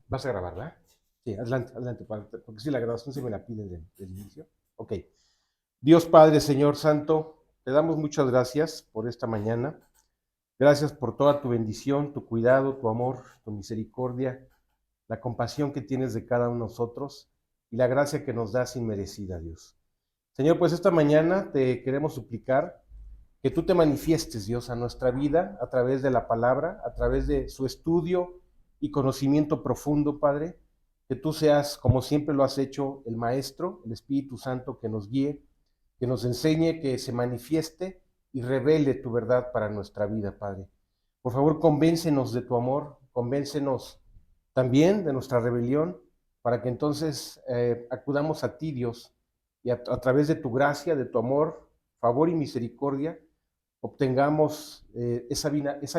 Vas a grabar, ¿verdad? Sí, adelante, adelante, porque sí, la grabación se me la pide del inicio. Ok. Dios Padre, Señor Santo, te damos muchas gracias por esta mañana. Gracias por toda tu bendición, tu cuidado, tu amor, tu misericordia, la compasión que tienes de cada uno de nosotros y la gracia que nos das inmerecida, Dios. Señor, pues esta mañana te queremos suplicar que tú te manifiestes, Dios, a nuestra vida a través de la palabra, a través de su estudio y conocimiento profundo, Padre. Que tú seas, como siempre lo has hecho, el Maestro, el Espíritu Santo que nos guíe, que nos enseñe, que se manifieste y revele tu verdad para nuestra vida, Padre. Por favor, convéncenos de tu amor, convéncenos también de nuestra rebelión, para que entonces acudamos a ti, Dios, y a través de tu gracia, de tu amor, favor y misericordia, obtengamos esa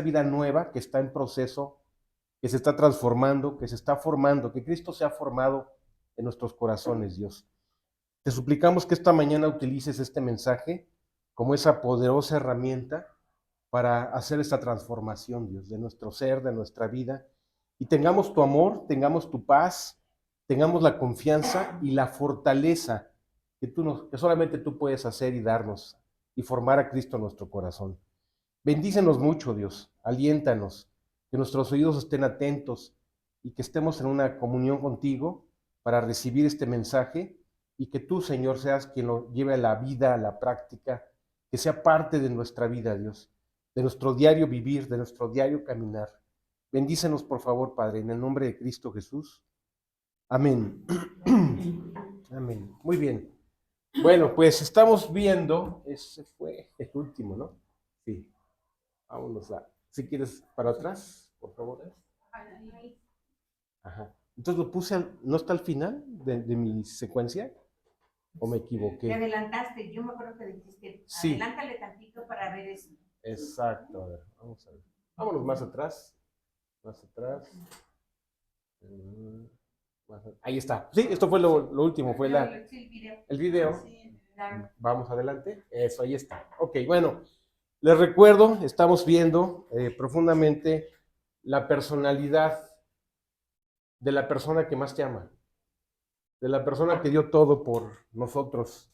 vida nueva que está en proceso, que se está transformando, que se está formando, que Cristo se ha formado en nuestros corazones, Dios. Te suplicamos que esta mañana utilices este mensaje como esa poderosa herramienta para hacer esta transformación, Dios, de nuestro ser, de nuestra vida, y tengamos tu amor, tengamos tu paz, tengamos la confianza y la fortaleza que solamente tú puedes hacer y darnos y formar a Cristo en nuestro corazón. Bendícenos mucho, Dios, aliéntanos, que nuestros oídos estén atentos y que estemos en una comunión contigo para recibir este mensaje y que tú, Señor, seas quien lo lleve a la vida, a la práctica, que sea parte de nuestra vida, Dios, de nuestro diario vivir, de nuestro diario caminar. Bendícenos, por favor, Padre, en el nombre de Cristo Jesús. Amén. Amén. Muy bien. Bueno, pues estamos viendo, ese fue el último, ¿no? Sí. Vámonos si quieres para atrás, por favor. Ajá. Entonces lo puse, ¿no está al final de mi secuencia? ¿O me equivoqué? Te adelantaste, yo me acuerdo que dijiste, sí, adelántale tantito para ver eso. Exacto, a ver, vamos a ver. Vámonos más atrás, más atrás. Ahí está. Sí, esto fue lo último, fue el video. Vamos adelante. Eso, ahí está. Ok, bueno, les recuerdo, estamos viendo profundamente la personalidad de la persona que más te ama, de la persona que dio todo por nosotros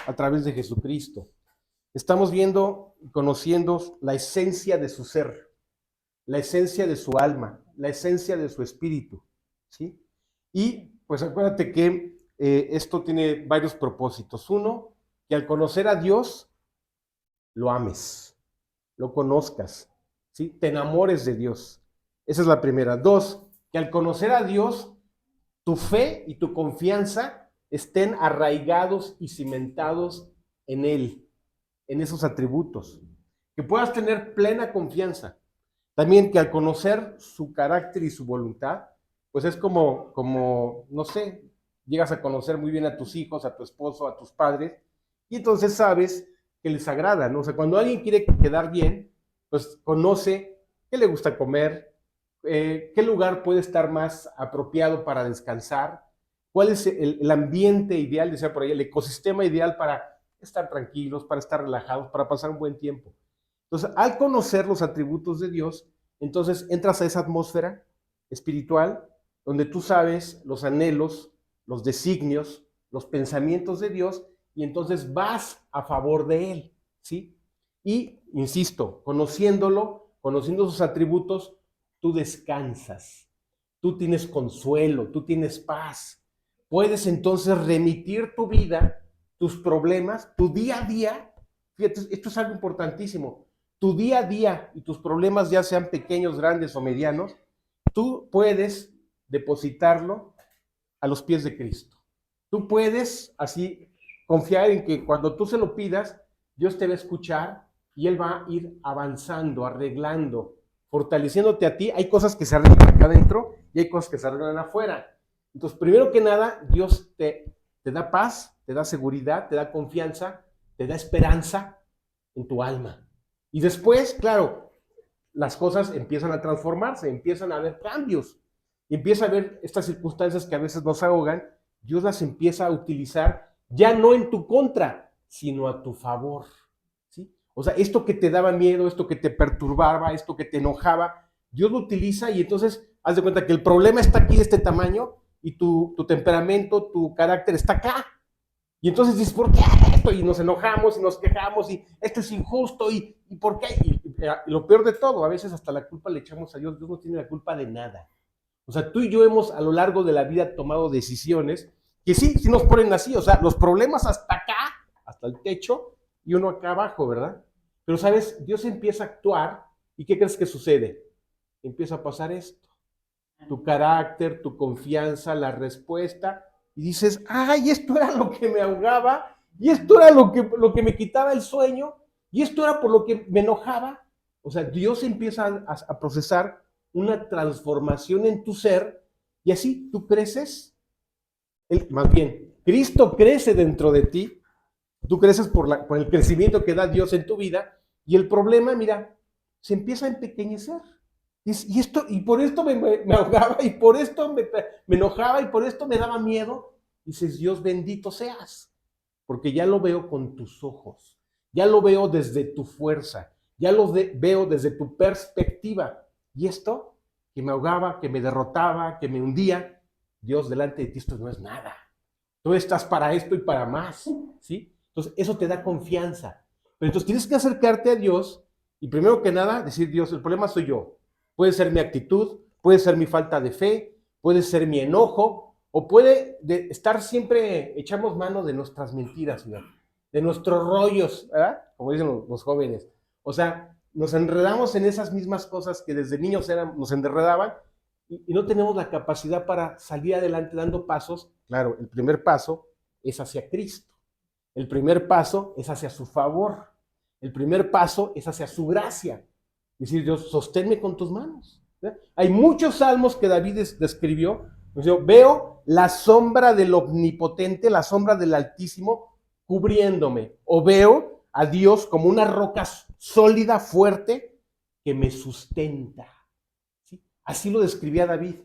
a través de Jesucristo. Estamos viendo y conociendo la esencia de su ser, la esencia de su alma, la esencia de su espíritu, ¿sí? Y pues acuérdate que esto tiene varios propósitos. Uno, que al conocer a Dios, lo ames, lo conozcas, ¿sí? Te enamores de Dios. Esa es la primera. Dos, que al conocer a Dios, tu fe y tu confianza estén arraigados y cimentados en Él, en esos atributos. Que puedas tener plena confianza. También que al conocer su carácter y su voluntad, pues es como, no sé, llegas a conocer muy bien a tus hijos, a tu esposo, a tus padres, y entonces sabes que les agrada, ¿no? O sea, cuando alguien quiere quedar bien, pues conoce qué le gusta comer, qué lugar puede estar más apropiado para descansar, cuál es el ambiente ideal, decía por ahí, el ecosistema ideal para estar tranquilos, para estar relajados, para pasar un buen tiempo. Entonces, al conocer los atributos de Dios, entonces entras a esa atmósfera espiritual donde tú sabes los anhelos, los designios, los pensamientos de Dios y entonces vas a favor de Él, ¿sí? Y, insisto, conociéndolo, conociendo sus atributos, tú descansas, tú tienes consuelo, tú tienes paz. Puedes entonces remitir tu vida, tus problemas, tu día a día. Fíjate, esto es algo importantísimo. Tu día a día y tus problemas, ya sean pequeños, grandes o medianos, tú puedes depositarlo a los pies de Cristo. Tú puedes así confiar en que cuando tú se lo pidas, Dios te va a escuchar y Él va a ir avanzando, arreglando, fortaleciéndote a ti. Hay cosas que se arreglan acá adentro y hay cosas que se arreglan afuera. Entonces, primero que nada, Dios te da paz, te da seguridad, te da confianza, te da esperanza en tu alma. Y después, claro, las cosas empiezan a transformarse, empiezan a haber cambios, empieza a haber estas circunstancias que a veces nos ahogan, Dios las empieza a utilizar ya no en tu contra, sino a tu favor, ¿sí? O sea, esto que te daba miedo, esto que te perturbaba, esto que te enojaba, Dios lo utiliza y entonces haz de cuenta que el problema está aquí de este tamaño y tu temperamento, tu carácter está acá. Y entonces dices, ¿por qué esto? Y nos enojamos y nos quejamos y esto es injusto y ¿por qué? Y lo peor de todo, a veces hasta la culpa le echamos a Dios. Dios no tiene la culpa de nada. O sea, tú y yo hemos a lo largo de la vida tomado decisiones que sí nos ponen así. O sea, los problemas hasta acá, hasta el techo y uno acá abajo, ¿verdad? Pero, ¿sabes? Dios empieza a actuar y ¿qué crees que sucede? Empieza a pasar esto. Tu carácter, tu confianza, la respuesta, y dices, ay, esto era lo que me ahogaba, y esto era lo que me quitaba el sueño, y esto era por lo que me enojaba. O sea, Dios empieza a procesar una transformación en tu ser, y así tú creces, más bien, Cristo crece dentro de ti, tú creces por el crecimiento que da Dios en tu vida, y el problema, mira, se empieza a empequeñecer. Y por esto me ahogaba, y por esto me enojaba, y por esto me daba miedo. Dices, Dios bendito seas, porque ya lo veo con tus ojos, ya lo veo desde tu fuerza, ya lo veo desde tu perspectiva. Y esto que me ahogaba, que me derrotaba, que me hundía, Dios, delante de ti esto no es nada. Tú estás para esto y para más, ¿sí? Entonces, eso te da confianza. Pero entonces tienes que acercarte a Dios y primero que nada decir, Dios, el problema soy yo. Puede ser mi actitud, puede ser mi falta de fe, puede ser mi enojo, o puede estar siempre, echamos mano de nuestras mentiras, Señor, de nuestros rollos, ¿verdad? Como dicen los jóvenes. O sea, nos enredamos en esas mismas cosas que desde niños nos enredaban y no tenemos la capacidad para salir adelante dando pasos. Claro, el primer paso es hacia Cristo. El primer paso es hacia su favor. El primer paso es hacia su gracia. Decir, Dios, sosténme con tus manos. ¿Sí? Hay muchos salmos que David describió. Yo veo la sombra del Omnipotente, la sombra del Altísimo cubriéndome. O veo a Dios como una roca sólida, fuerte, que me sustenta. ¿Sí? Así lo describía David.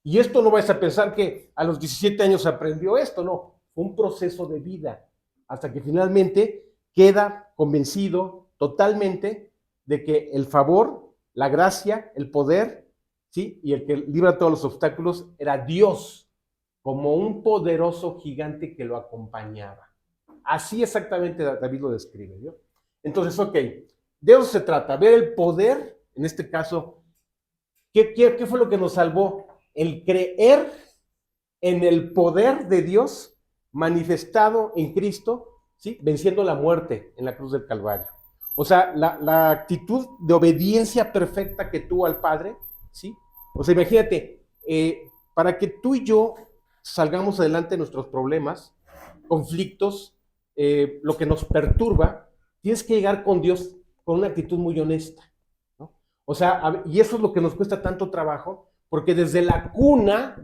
Y esto no vais a pensar que a los 17 años aprendió esto, no. Fue un proceso de vida. Hasta que finalmente queda convencido totalmente de que el favor, la gracia, el poder, ¿sí? Y el que libra todos los obstáculos era Dios, como un poderoso gigante que lo acompañaba. Así exactamente David lo describe, ¿no? Entonces, ok, de eso se trata, ver el poder, en este caso, ¿qué fue lo que nos salvó? El creer en el poder de Dios manifestado en Cristo, ¿sí? Venciendo la muerte en la cruz del Calvario. O sea, la actitud de obediencia perfecta que tuvo al Padre, ¿sí? O sea, imagínate, para que tú y yo salgamos adelante de nuestros problemas, conflictos, lo que nos perturba, tienes que llegar con Dios con una actitud muy honesta, ¿no? O sea, y eso es lo que nos cuesta tanto trabajo, porque desde la cuna,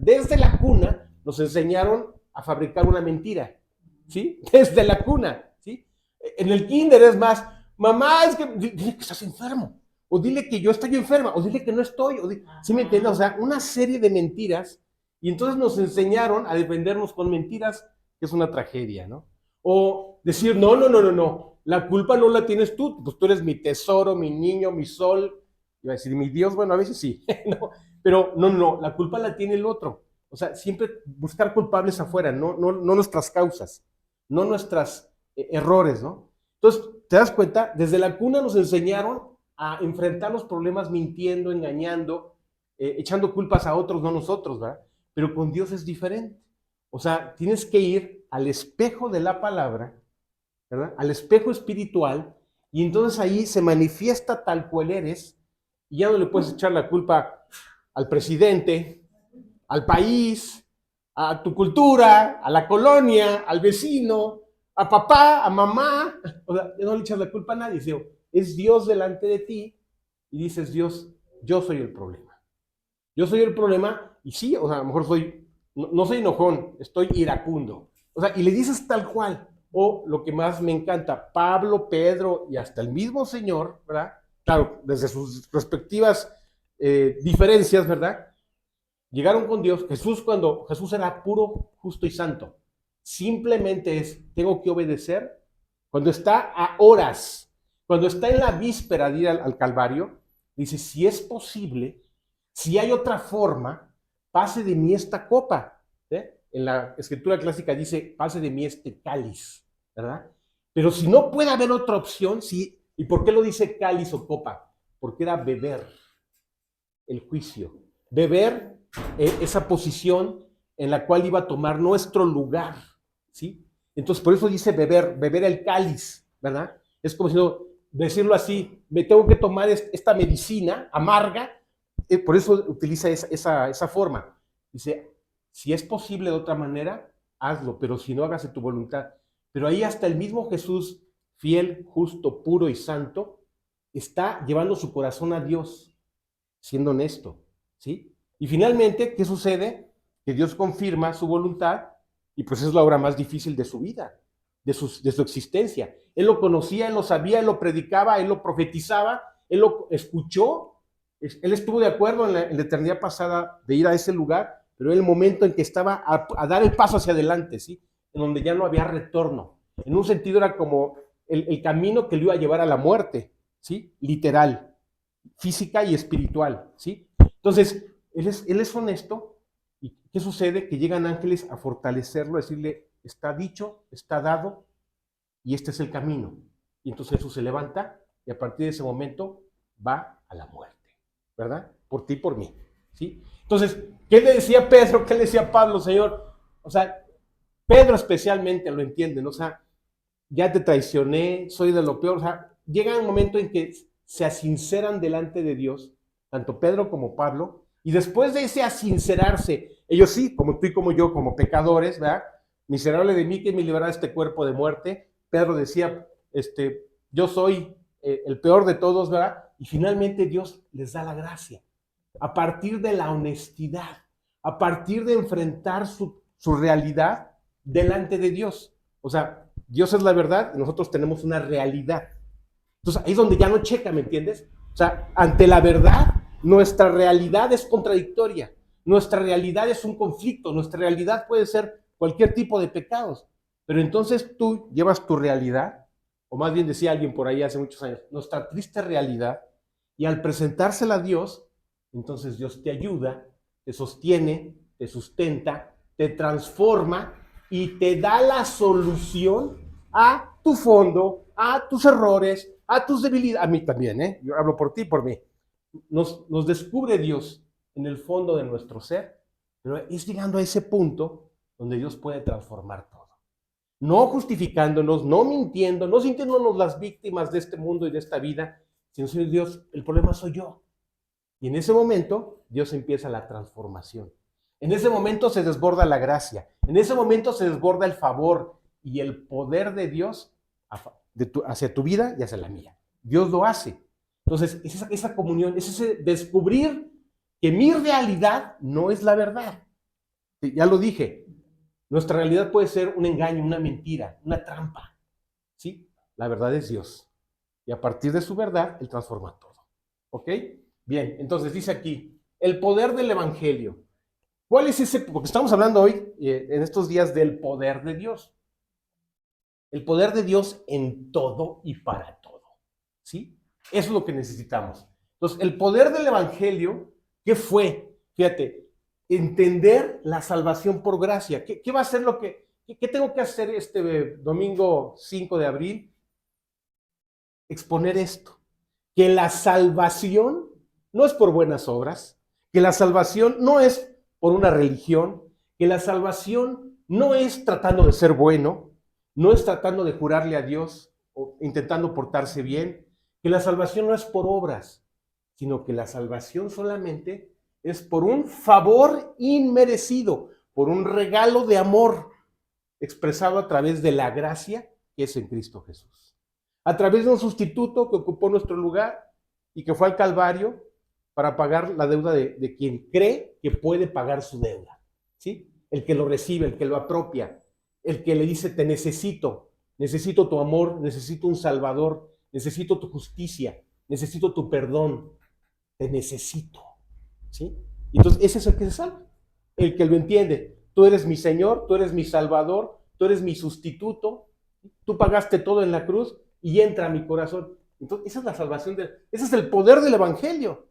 nos enseñaron a fabricar una mentira, ¿sí? Desde la cuna, ¿sí? En el kinder es más, mamá, es que dile que estás enfermo, o dile que yo estoy enferma, o dile que no estoy, ¿sí me entiendes? O sea, una serie de mentiras, y entonces nos enseñaron a defendernos con mentiras, que es una tragedia, ¿no? O decir, no, la culpa no la tienes tú, pues tú eres mi tesoro, mi niño, mi sol, iba a decir mi Dios, bueno, a veces sí, ¿no? Pero no, la culpa la tiene el otro. O sea, siempre buscar culpables afuera, no nuestras causas, no nuestros errores, ¿no? Entonces, ¿te das cuenta? Desde la cuna nos enseñaron a enfrentar los problemas mintiendo, engañando, echando culpas a otros, no nosotros, ¿verdad? Pero con Dios es diferente. O sea, tienes que ir al espejo de la palabra, ¿verdad? Al espejo espiritual, y entonces ahí se manifiesta tal cual eres, y ya no le puedes echar la culpa al presidente, al país, a tu cultura, a la colonia, al vecino, a papá, a mamá. O sea, no le echas la culpa a nadie. Es Dios delante de ti y dices, Dios, yo soy el problema. Yo soy el problema y sí, o sea, a lo mejor no soy enojón, estoy iracundo. O sea, y le dices tal cual. O lo que más me encanta, Pablo, Pedro y hasta el mismo Señor, ¿verdad? Claro, desde sus respectivas diferencias, ¿verdad? Llegaron con Dios. Cuando Jesús era puro, justo y santo, simplemente tengo que obedecer. Cuando está a horas, cuando está en la víspera de ir al Calvario, dice, si es posible, Si hay otra forma, pase de mí esta copa. En la escritura clásica dice, pase de mí este cáliz, ¿verdad? Pero si no puede haber otra opción, sí. ¿Y por qué lo dice cáliz o copa? Porque era beber el juicio, beber esa posición en la cual iba a tomar nuestro lugar, ¿sí? Entonces, por eso dice beber el cáliz, ¿verdad? Es como si no, decirlo así, me tengo que tomar esta medicina amarga, por eso utiliza esa forma. Dice, si es posible de otra manera, hazlo, pero si no, hágase tu voluntad. Pero ahí hasta el mismo Jesús, fiel, justo, puro y santo, está llevando su corazón a Dios, siendo honesto, ¿sí? Y finalmente, ¿qué sucede? Que Dios confirma su voluntad y pues es la obra más difícil de su vida, de su existencia. Él lo conocía, él lo sabía, él lo predicaba, él lo profetizaba, él lo escuchó, él estuvo de acuerdo en la eternidad pasada de ir a ese lugar, pero en el momento en que estaba a dar el paso hacia adelante, ¿sí? En donde ya no había retorno. En un sentido era como el camino que lo iba a llevar a la muerte, ¿sí? Literal, física y espiritual, ¿sí? Entonces, él es honesto. ¿Y qué sucede? Que llegan ángeles a fortalecerlo, a decirle, está dicho, está dado, y este es el camino. Y entonces Jesús se levanta y a partir de ese momento va a la muerte, ¿verdad? Por ti y por mí, ¿sí? Entonces, ¿qué le decía Pedro? ¿Qué le decía Pablo, Señor? O sea, Pedro especialmente lo entiende, ¿no? O sea, ya te traicioné, soy de lo peor. O sea, llega un momento en que se asinceran delante de Dios, tanto Pedro como Pablo, y después de ese asincerarse, ellos sí, como tú y como yo, como pecadores, ¿verdad? Miserable de mí, que me librará de este cuerpo de muerte. Pedro decía, yo soy el peor de todos, ¿verdad? Y finalmente Dios les da la gracia. A partir de la honestidad, a partir de enfrentar su realidad delante de Dios. O sea, Dios es la verdad y nosotros tenemos una realidad. Entonces ahí es donde ya no checa, ¿me entiendes? O sea, ante la verdad, nuestra realidad es contradictoria. Nuestra realidad es un conflicto. Nuestra realidad puede ser cualquier tipo de pecados. Pero entonces tú llevas tu realidad, o más bien decía alguien por ahí hace muchos años, nuestra triste realidad, y al presentársela a Dios, entonces Dios te ayuda, te sostiene, te sustenta, te transforma y te da la solución a tu fondo, a tus errores, a tus debilidades. A mí también, yo hablo por ti y por mí. Nos descubre Dios en el fondo de nuestro ser, pero es llegando a ese punto donde Dios puede transformar todo. No justificándonos, no mintiendo, no sintiéndonos las víctimas de este mundo y de esta vida, sino decir, Dios, el problema soy yo. Y en ese momento, Dios empieza la transformación. En ese momento se desborda la gracia. En ese momento se desborda el favor y el poder de Dios hacia tu vida y hacia la mía. Dios lo hace. Entonces, es esa comunión, es ese descubrir que mi realidad no es la verdad. Ya lo dije, nuestra realidad puede ser un engaño, una mentira, una trampa. ¿Sí? La verdad es Dios. Y a partir de su verdad, Él transforma todo. ¿Ok? Bien, entonces dice aquí, el poder del Evangelio. ¿Cuál es ese? Porque estamos hablando hoy, en estos días, del poder de Dios. El poder de Dios en todo y para todo. ¿Sí? Eso es lo que necesitamos. Entonces, el poder del Evangelio, ¿qué fue? Fíjate, entender la salvación por gracia. ¿Qué va a ser lo que... ¿Qué tengo que hacer este domingo 5 de abril? Exponer esto. Que la salvación no es por buenas obras, que la salvación no es por una religión, que la salvación no es tratando de ser bueno, no es tratando de jurarle a Dios o intentando portarse bien, que la salvación no es por obras, sino que la salvación solamente es por un favor inmerecido, por un regalo de amor expresado a través de la gracia que es en Cristo Jesús. A través de un sustituto que ocupó nuestro lugar y que fue al Calvario para pagar la deuda de quien cree que puede pagar su deuda, ¿sí? El que lo recibe, el que lo apropia, el que le dice, te necesito tu amor, necesito un salvador, necesito tu justicia, necesito tu perdón, te necesito, ¿sí? Entonces ese es el que se salva, el que lo entiende. Tú eres mi Señor, tú eres mi Salvador, tú eres mi sustituto, tú pagaste todo en la cruz y entra a mi corazón. Entonces esa es la salvación, ese es el poder del Evangelio.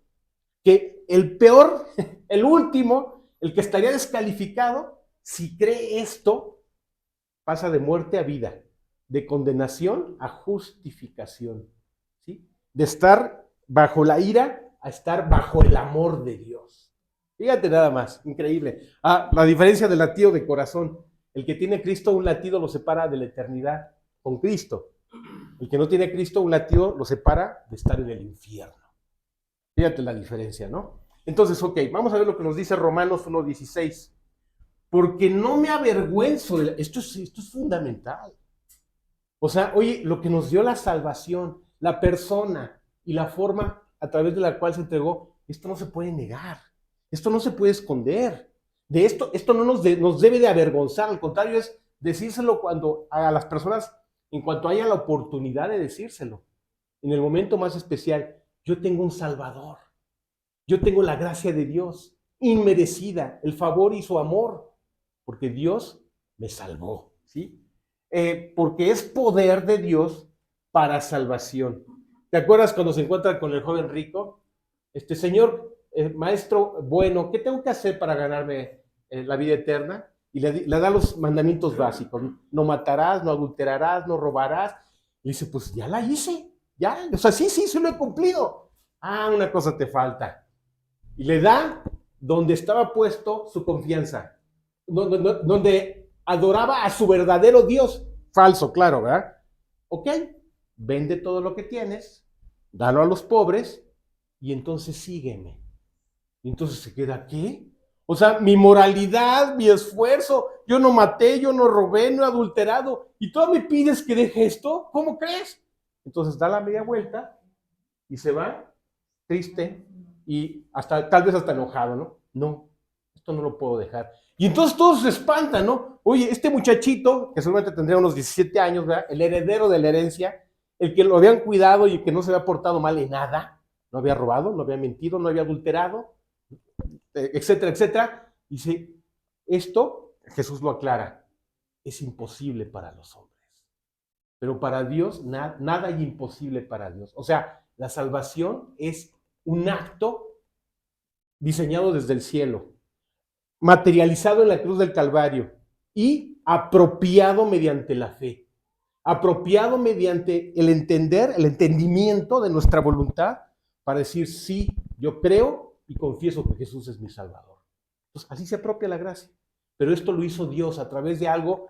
que el peor, el último, el que estaría descalificado, si cree esto, pasa de muerte a vida, de condenación a justificación, ¿sí? De estar bajo la ira a estar bajo el amor de Dios. Fíjate nada más, increíble. La diferencia del latido de corazón. El que tiene Cristo, un latido lo separa de la eternidad con Cristo. El que no tiene Cristo, un latido lo separa de estar en el infierno. Fíjate la diferencia, ¿no? Entonces, ok, vamos a ver lo que nos dice Romanos 1:16. Porque no me avergüenzo esto es fundamental. O sea, oye, lo que nos dio la salvación, la persona y la forma a través de la cual se entregó, esto no se puede negar, esto no se puede esconder. De esto no nos debe de avergonzar, al contrario, es decírselo a las personas en cuanto haya la oportunidad de decírselo. En el momento más especial, yo tengo un Salvador, yo tengo la gracia de Dios, inmerecida, el favor y su amor, porque Dios me salvó, ¿sí? Porque es poder de Dios para salvación. ¿Te acuerdas cuando se encuentra con el joven rico? Señor, maestro bueno, ¿qué tengo que hacer para ganarme la vida eterna? Y le da los mandamientos básicos. No matarás, no adulterarás, no robarás. Y dice, pues ya la hice, ya, o sea, sí lo he cumplido. Una cosa te falta. Y le da donde estaba puesto su confianza, donde adoraba a su verdadero Dios, falso, claro, ¿verdad? Ok, vende todo lo que tienes, dalo a los pobres y entonces sígueme. Y entonces se queda, ¿qué? O sea, mi moralidad, mi esfuerzo, yo no maté, yo no robé, no he adulterado, y tú me pides que deje esto, ¿cómo crees? Entonces da la media vuelta y se va triste y tal vez hasta enojado, ¿no? No, esto no lo puedo dejar. Y entonces todos se espantan, ¿no? Oye, este muchachito, que seguramente tendría unos 17 años, ¿verdad? El heredero de la herencia, el que lo habían cuidado y que no se había portado mal en nada, no había robado, no había mentido, no había adulterado, etcétera, etcétera. Dice, esto, Jesús lo aclara, es imposible para los hombres. Pero para Dios, nada hay imposible para Dios. O sea, la salvación es un acto diseñado desde el cielo, materializado en la cruz del Calvario y apropiado mediante la fe, apropiado mediante el entendimiento de nuestra voluntad para decir, sí, yo creo y confieso que Jesús es mi Salvador. Entonces, así se apropia la gracia. Pero esto lo hizo Dios a través de algo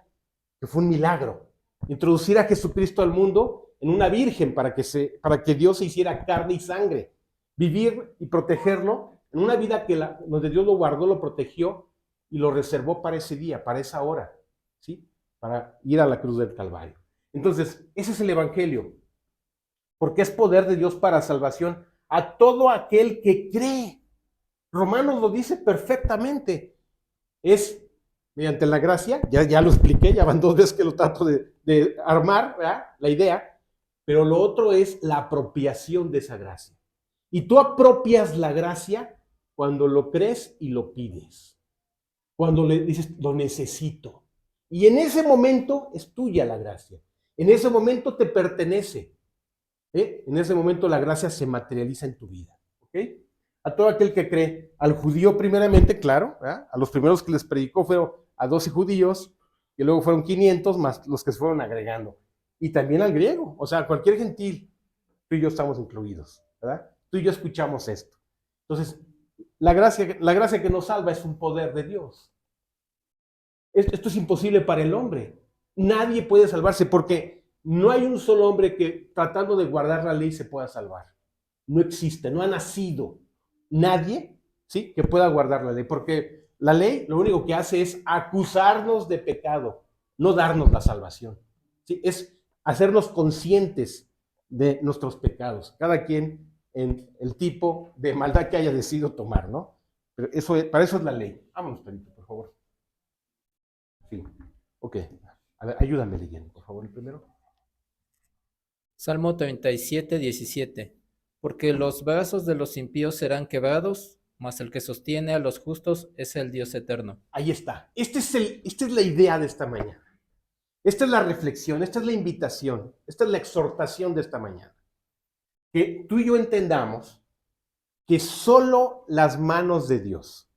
que fue un milagro. Introducir a Jesucristo al mundo en una virgen para que Dios se hiciera carne y sangre. Vivir y protegerlo en una vida donde Dios lo guardó, lo protegió y lo reservó para ese día, para esa hora, ¿sí? Para ir a la cruz del Calvario. Entonces, ese es el Evangelio, porque es poder de Dios para salvación a todo aquel que cree. Romanos lo dice perfectamente. Es mediante la gracia, ya lo expliqué, ya van 2 veces que lo trato de armar, ¿verdad? La idea, pero lo otro es la apropiación de esa gracia. Y tú apropias la gracia cuando lo crees y lo pides, cuando le dices, lo necesito. Y en ese momento es tuya la gracia, en ese momento te pertenece, en ese momento la gracia se materializa en tu vida, ¿ok? A todo aquel que cree, al judío primeramente, claro, ¿verdad? A los primeros que les predicó fueron a 12 judíos, y luego fueron 500 más los que se fueron agregando. Y también al griego, o sea, cualquier gentil, tú y yo estamos incluidos, ¿verdad? Tú y yo escuchamos esto. Entonces, la gracia que nos salva es un poder de Dios. Esto es imposible para el hombre. Nadie puede salvarse porque no hay un solo hombre que tratando de guardar la ley se pueda salvar. No existe, no ha nacido nadie, ¿sí?, que pueda guardar la ley, porque la ley lo único que hace es acusarnos de pecado, no darnos la salvación, ¿sí? Es hacernos conscientes de nuestros pecados, cada quien en el tipo de maldad que haya decidido tomar, ¿no? Pero para eso es la ley. Vámonos, Perito, por favor. Sí, ok. A ver, ayúdame leyendo, por favor, el primero. Salmo 37, 17. Porque los brazos de los impíos serán quebrados, mas el que sostiene a los justos es el Dios eterno. Ahí está. Esta es la idea de esta mañana. Esta es la reflexión, esta es la invitación, esta es la exhortación de esta mañana. Que tú y yo entendamos que solo las manos de Dios,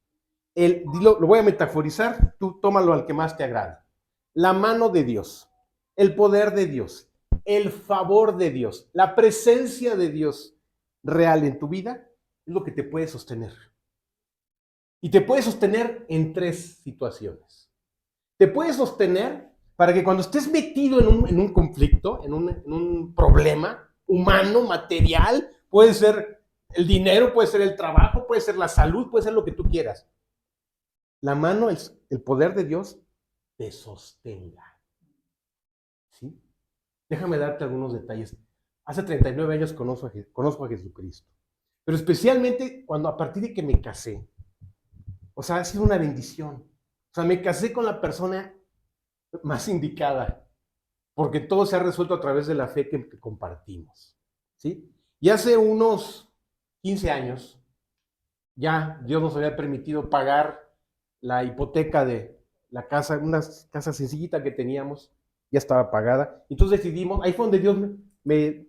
lo voy a metaforizar, tú tómalo al que más te agrade. La mano de Dios, el poder de Dios, el favor de Dios, la presencia de Dios real en tu vida es lo que te puede sostener. Y te puede sostener en 3 situaciones. Te puede sostener para que cuando estés metido en un conflicto, en un problema humano, material, puede ser el dinero, puede ser el trabajo, puede ser la salud, puede ser lo que tú quieras. La mano, el poder de Dios, te sostenga. ¿Sí? Déjame darte algunos detalles. Hace 39 años conozco a Jesucristo. Pero especialmente cuando a partir de que me casé, o sea, ha sido una bendición. O sea, me casé con la persona más indicada, porque todo se ha resuelto a través de la fe que compartimos. ¿Sí? Y hace unos 15 años, ya Dios nos había permitido pagar la hipoteca de la casa, una casa sencillita que teníamos, ya estaba pagada. Entonces decidimos, ahí fue donde Dios me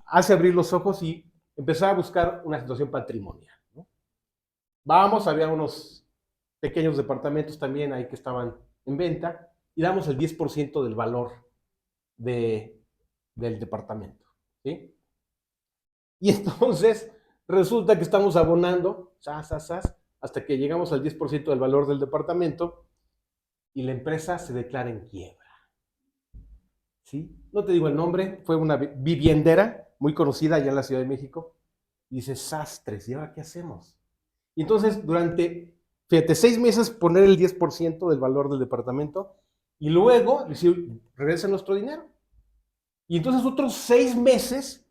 hace abrir los ojos y empezar a buscar una situación patrimonial, ¿no? Había unos pequeños departamentos también ahí que estaban en venta y damos el 10% del valor del departamento, ¿sí? Y entonces resulta que estamos abonando, hasta que llegamos al 10% del valor del departamento y la empresa se declara en quiebra. ¿Sí? No te digo el nombre, fue una viviendera muy conocida allá en la Ciudad de México. Y dice, sastres, ¿y ahora qué hacemos? Y entonces durante, fíjate, 6 meses poner el 10% del valor del departamento y luego decir, regresa nuestro dinero. Y entonces otros 6 meses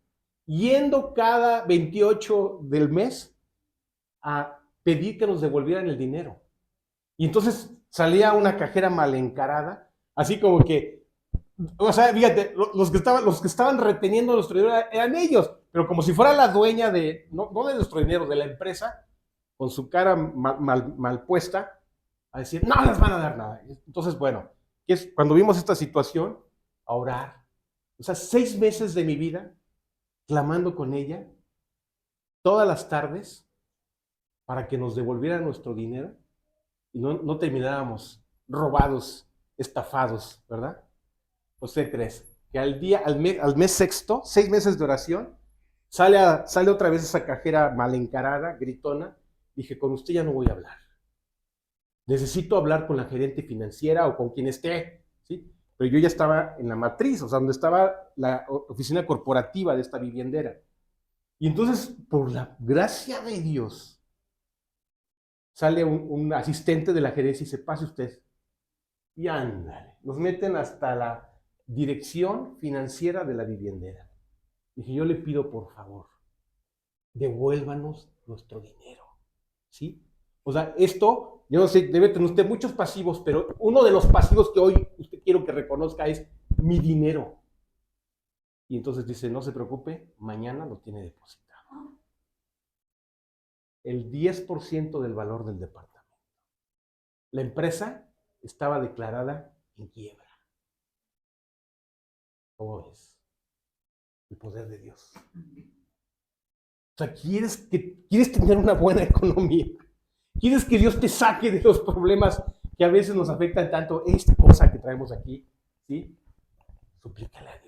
yendo cada 28 del mes a pedir que nos devolvieran el dinero. Y entonces salía una cajera mal encarada, así como que, o sea, fíjate, los que estaban reteniendo nuestro dinero eran ellos, pero como si fuera la dueña de, no de nuestro dinero, de la empresa, con su cara mal puesta, a decir, no les van a dar nada. Entonces, bueno, cuando vimos esta situación, a orar. O sea, 6 meses de mi vida clamando con ella todas las tardes para que nos devolvieran nuestro dinero y no termináramos robados, estafados, ¿verdad? ¿Usted crees que al mes sexto, 6 meses de oración, sale otra vez esa cajera mal encarada, gritona? Dije, con usted ya no voy a hablar. Necesito hablar con la gerente financiera o con quien esté, ¿sí? Pero yo ya estaba en la matriz, o sea, donde estaba la oficina corporativa de esta viviendera. Y entonces, por la gracia de Dios, sale un asistente de la gerencia y dice, pase usted. Y ándale, nos meten hasta la dirección financiera de la viviendera. Dije, yo le pido por favor, devuélvanos nuestro dinero, ¿sí? O sea, esto, yo no sé, debe tener usted muchos pasivos, pero uno de los pasivos que hoy usted quiero que reconozca es mi dinero. Y entonces dice, no se preocupe, mañana lo tiene depositado. El 10% del valor del departamento. La empresa estaba declarada en quiebra. ¿Cómo ves? El poder de Dios. O sea, quieres tener una buena economía. Quieres que Dios te saque de los problemas que a veces nos afectan tanto. Esta cosa que traemos aquí, ¿sí? Suplícale a Dios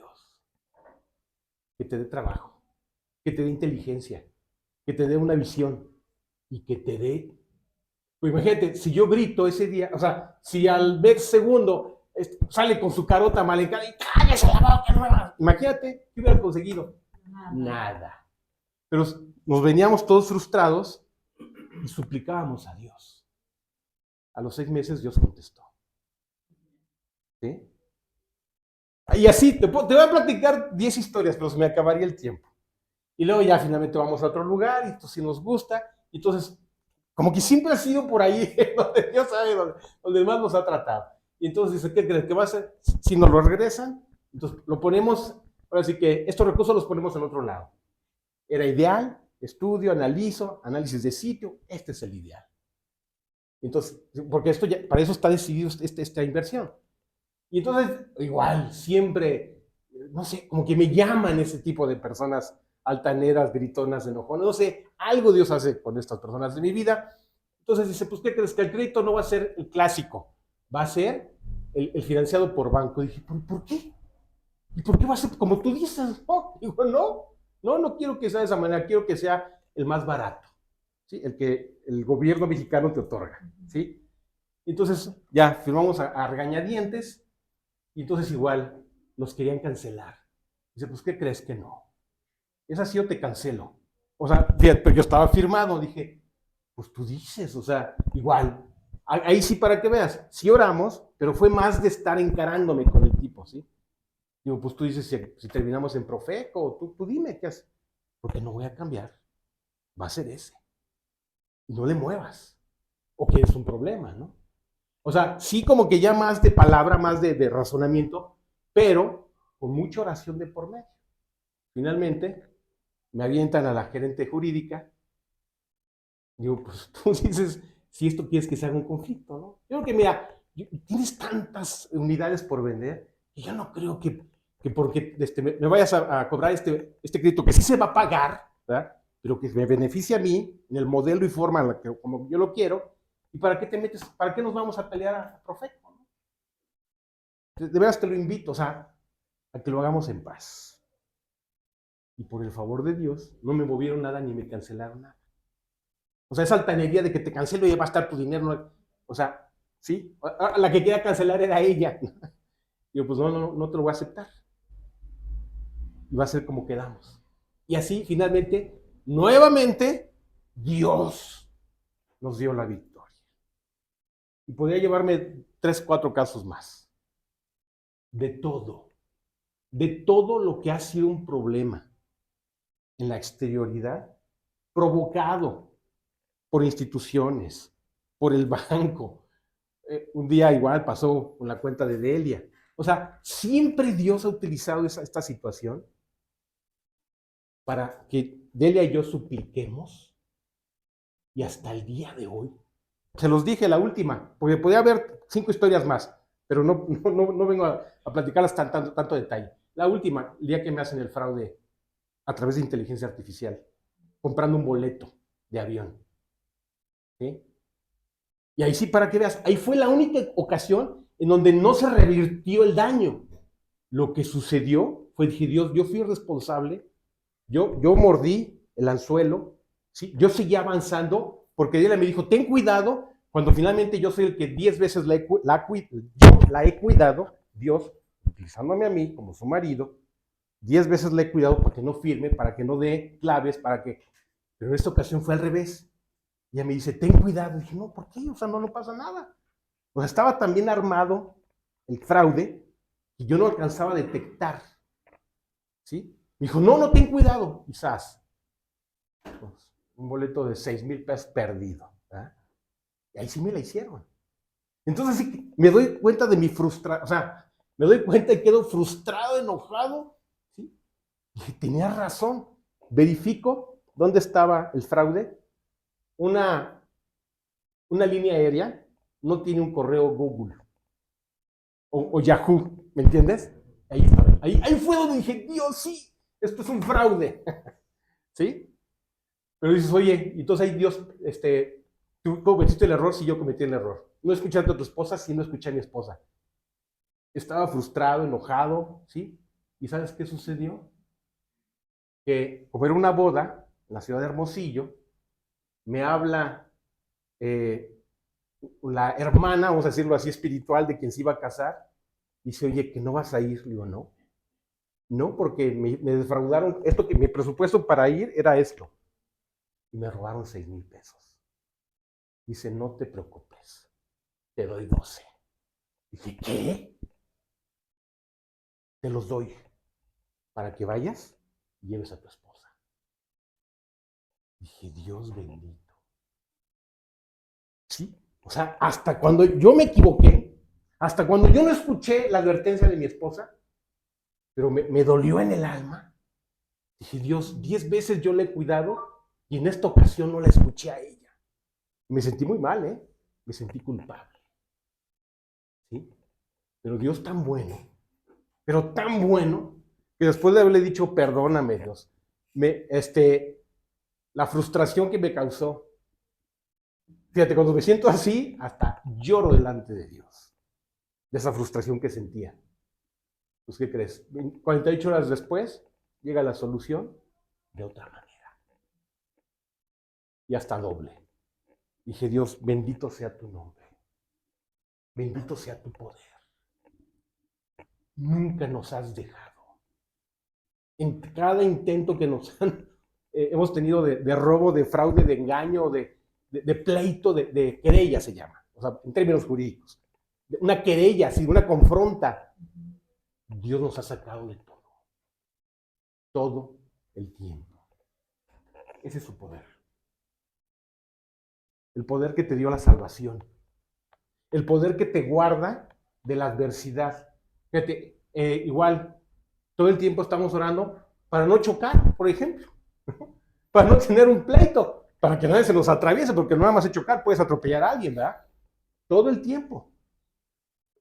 que te dé trabajo, que te dé inteligencia, que te dé una visión y que te dé. Pues imagínate, si yo grito ese día, o sea, si al mes segundo sale con su carota mal encarada y cállese la boca nueva. Imagínate, ¿qué hubiera conseguido? Nada. Pero nos veníamos todos frustrados y suplicábamos a Dios. A los 6 meses Dios contestó. ¿Sí? Y así, te voy a platicar 10 historias, pero se me acabaría el tiempo. Y luego ya finalmente vamos a otro lugar y esto sí nos gusta. Y entonces, como que siempre ha sido por ahí donde Dios sabe, donde más nos ha tratado. Y entonces dice, ¿qué crees? ¿Qué va a hacer? Si nos lo regresan, entonces lo ponemos, ahora sí que estos recursos los ponemos en otro lado. Era ideal, estudio, analizo, análisis de sitio, este es el ideal. Entonces, porque esto ya, para eso está decidido esta inversión. Y entonces, igual, siempre, no sé, como que me llaman ese tipo de personas altaneras, gritonas, enojonas, no sé, algo Dios hace con estas personas de mi vida. Entonces dice, pues, ¿qué crees? Que el crédito no va a ser el clásico, va a ser el financiado por banco. Dije, ¿por qué? ¿Y por qué va a ser como tú dices? No, digo, no quiero que sea de esa manera, quiero que sea el más barato, ¿sí? El que el gobierno mexicano te otorga, ¿sí? Entonces ya firmamos a regañadientes y entonces igual nos querían cancelar. Dice, pues, ¿qué crees? Que no. Es así, yo te cancelo. O sea, fíjate, pero yo estaba firmado, dije, pues tú dices, o sea, igual. Ahí sí, para que veas, sí oramos, pero fue más de estar encarándome con el tipo, ¿sí? Digo, pues tú dices, si terminamos en Profeco, tú dime qué haces. Porque no voy a cambiar, va a ser ese. Y no le muevas. O que es un problema, ¿no? O sea, sí como que ya más de palabra, más de razonamiento, pero con mucha oración de por medio. Finalmente, me avientan a la gerente jurídica. Digo, pues tú dices, si esto quieres que se haga un conflicto, ¿no? Yo creo que, mira, tienes tantas unidades por vender que yo no creo que porque me vayas a cobrar este crédito que sí se va a pagar, ¿verdad? Pero que me beneficie a mí en el modelo y forma en la que, como yo lo quiero. ¿Y para qué te metes? ¿Para qué nos vamos a pelear a Profeco? ¿No? De veras te lo invito, o sea, a que lo hagamos en paz. Y por el favor de Dios, no me movieron nada ni me cancelaron nada. O sea, esa altanería de que te cancelo y va a estar tu dinero. No, o sea, ¿sí? La que quería cancelar era ella. Digo, pues no te lo voy a aceptar. Y va a ser como quedamos. Y así, finalmente, nuevamente, Dios nos dio la victoria. Y podría llevarme 3, 4 casos más. De todo lo que ha sido un problema en la exterioridad, provocado por instituciones, por el banco. Un día igual pasó con la cuenta de Delia. O sea, siempre Dios ha utilizado esta situación para que Delia y yo supliquemos, y hasta el día de hoy. Se los dije la última, porque podía haber 5 historias más, pero no vengo a platicarlas tanto detalle. La última, el día que me hacen el fraude a través de inteligencia artificial, comprando un boleto de avión. ¿Sí? Y ahí sí, para que veas, ahí fue la única ocasión en donde no se revirtió el daño. Lo que sucedió fue, dije, Dios, yo fui responsable, yo mordí el anzuelo, ¿sí? Yo seguía avanzando, porque ella me dijo, ten cuidado, cuando finalmente yo soy el que 10 veces yo la he cuidado, Dios, utilizándome a mí como su marido, 10 veces la he cuidado para que no firme, para que no dé claves, pero en esta ocasión fue al revés. Y ella me dice, ten cuidado. Y dije, no, ¿por qué? O sea, no pasa nada. O sea, estaba tan bien armado el fraude que yo no alcanzaba a detectar. ¿Sí? Me dijo, no, ten cuidado. Quizás. Pues, un boleto de 6,000 pesos perdido. ¿Verdad? Y ahí sí me la hicieron. Entonces sí, me doy cuenta de mi frustración. O sea, me doy cuenta y quedo frustrado, enojado. ¿Sí? Y tenía razón. Verifico dónde estaba el fraude. Una línea aérea no tiene un correo Google o Yahoo, ¿me entiendes? Ahí estaba. Ahí fue donde dije, Dios, sí, esto es un fraude. ¿Sí? Pero dices, oye, entonces ahí Dios, tú cometiste el error si yo cometí el error. No escuchaste a tu esposa si no escuché a mi esposa. Estaba frustrado, enojado, ¿sí? ¿Y sabes qué sucedió? Que como era una boda en la ciudad de Hermosillo, me habla la hermana, vamos a decirlo así, espiritual de quien se iba a casar, dice, oye, que no vas a ir. Le digo, no, porque me defraudaron, esto que mi presupuesto para ir era esto, y me robaron 6,000 pesos. Dice, no te preocupes, te doy 12. Dije, ¿qué? Te los doy para que vayas y lleves a tu esposa. Dije, Dios bendito. Sí, o sea, hasta cuando yo me equivoqué, hasta cuando yo no escuché la advertencia de mi esposa, pero me dolió en el alma. Dije, Dios, 10 veces yo le he cuidado y en esta ocasión no la escuché a ella. Me sentí muy mal, ¿eh? Me sentí culpable. ¿Sí? Pero Dios pero tan bueno, que después de haberle dicho, perdóname, Dios, la frustración que me causó. Fíjate, cuando me siento así, hasta lloro delante de Dios, de esa frustración que sentía. Pues, ¿qué crees? 48 horas después, llega la solución de otra manera. Y hasta doble. Dije, Dios, bendito sea tu nombre. Bendito sea tu poder. Nunca nos has dejado. En cada intento que nos hemos tenido de robo, de fraude, de engaño, de pleito, de querella se llama, o sea, en términos jurídicos. Una querella, si una confronta. Dios nos ha sacado de todo. Todo el tiempo. Ese es su poder. El poder que te dio la salvación. El poder que te guarda de la adversidad. Fíjate, igual, todo el tiempo estamos orando para no chocar, por ejemplo. Para no tener un pleito. Para que nadie se nos atraviese, porque no nada más de chocar puedes atropellar a alguien, ¿verdad? Todo el tiempo.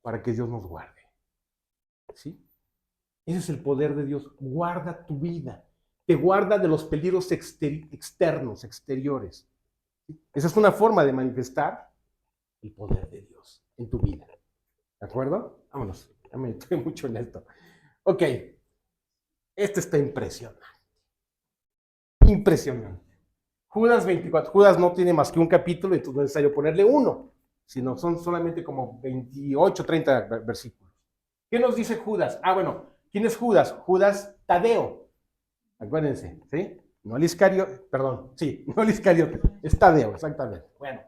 Para que Dios nos guarde. ¿Sí? Ese es el poder de Dios. Guarda tu vida. Te guarda de los peligros externos, exteriores. Esa es una forma de manifestar el poder de Dios en tu vida. ¿De acuerdo? Vámonos. Ya me estoy mucho en esto. Ok. Este está impresionante. Impresionante. Judas 24. Judas no tiene más que un capítulo, entonces no es necesario ponerle uno, sino son solamente como 28, 30 versículos. ¿Qué nos dice Judas? Bueno, ¿quién es Judas? Judas Tadeo. Acuérdense, ¿sí? No el Iscariote, perdón, sí, no el Iscariote, es Tadeo, exactamente. Bueno,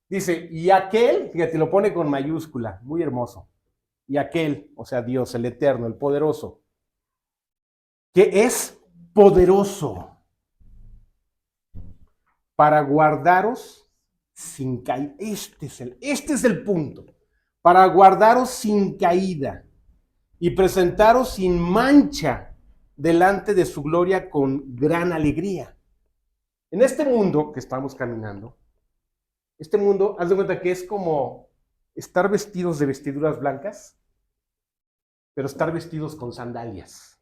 dice, y aquel, fíjate, lo pone con mayúscula, muy hermoso. Y aquel, o sea, Dios, el eterno, el poderoso, que es poderoso para guardaros sin caída. Este es el punto. Para guardaros sin caída y presentaros sin mancha delante de su gloria con gran alegría. En este mundo que estamos caminando, este mundo, haz de cuenta que es como estar vestidos de vestiduras blancas, pero estar vestidos con sandalias.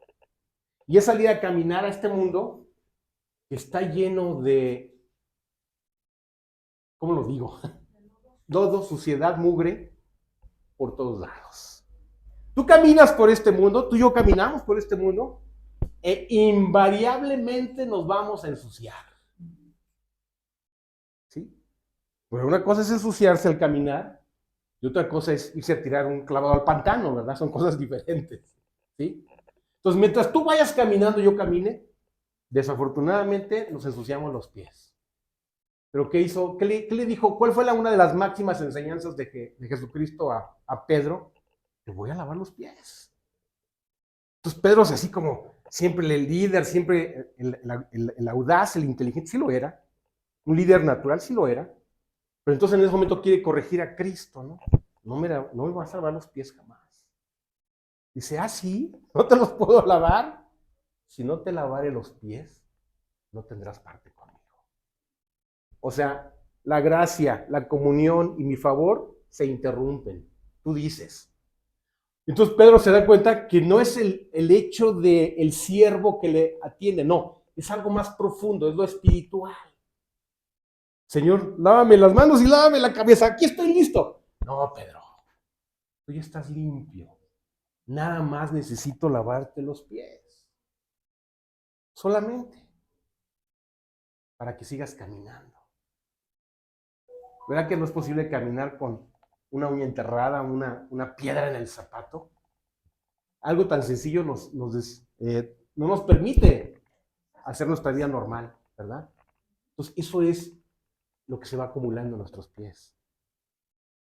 Y es salir a caminar a este mundo que está lleno de, ¿cómo lo digo? Lodo, suciedad, mugre, por todos lados. Tú caminas por este mundo, tú y yo caminamos por este mundo, e invariablemente nos vamos a ensuciar. ¿Sí? Pero una cosa es ensuciarse al caminar y otra cosa es irse a tirar un clavado al pantano, ¿verdad? Son cosas diferentes. ¿Sí? Entonces, mientras tú vayas caminando y yo camine, desafortunadamente nos ensuciamos los pies. Pero ¿qué hizo? ¿Qué le dijo? ¿Cuál fue una de las máximas enseñanzas de Jesucristo a Pedro? Te voy a lavar los pies. Entonces Pedro es así como siempre el líder, siempre el audaz, el inteligente, sí lo era. Un líder natural, sí lo era. Pero entonces en ese momento quiere corregir a Cristo, ¿no? No me vas a lavar los pies jamás. Dice, sí, no te los puedo lavar. Si no te lavare los pies, no tendrás parte conmigo. O sea, la gracia, la comunión y mi favor se interrumpen. Tú dices. Entonces Pedro se da cuenta que no es el hecho del siervo que le atiende, no, es algo más profundo, es lo espiritual. Señor, lávame las manos y lávame la cabeza, aquí estoy listo. No, Pedro, tú ya estás limpio, nada más necesito lavarte los pies, solamente para que sigas caminando. ¿Verdad que no es posible caminar con una uña enterrada, una piedra en el zapato? Algo tan sencillo no nos permite hacer nuestra vida normal, ¿verdad? Entonces, eso es lo que se va acumulando en nuestros pies.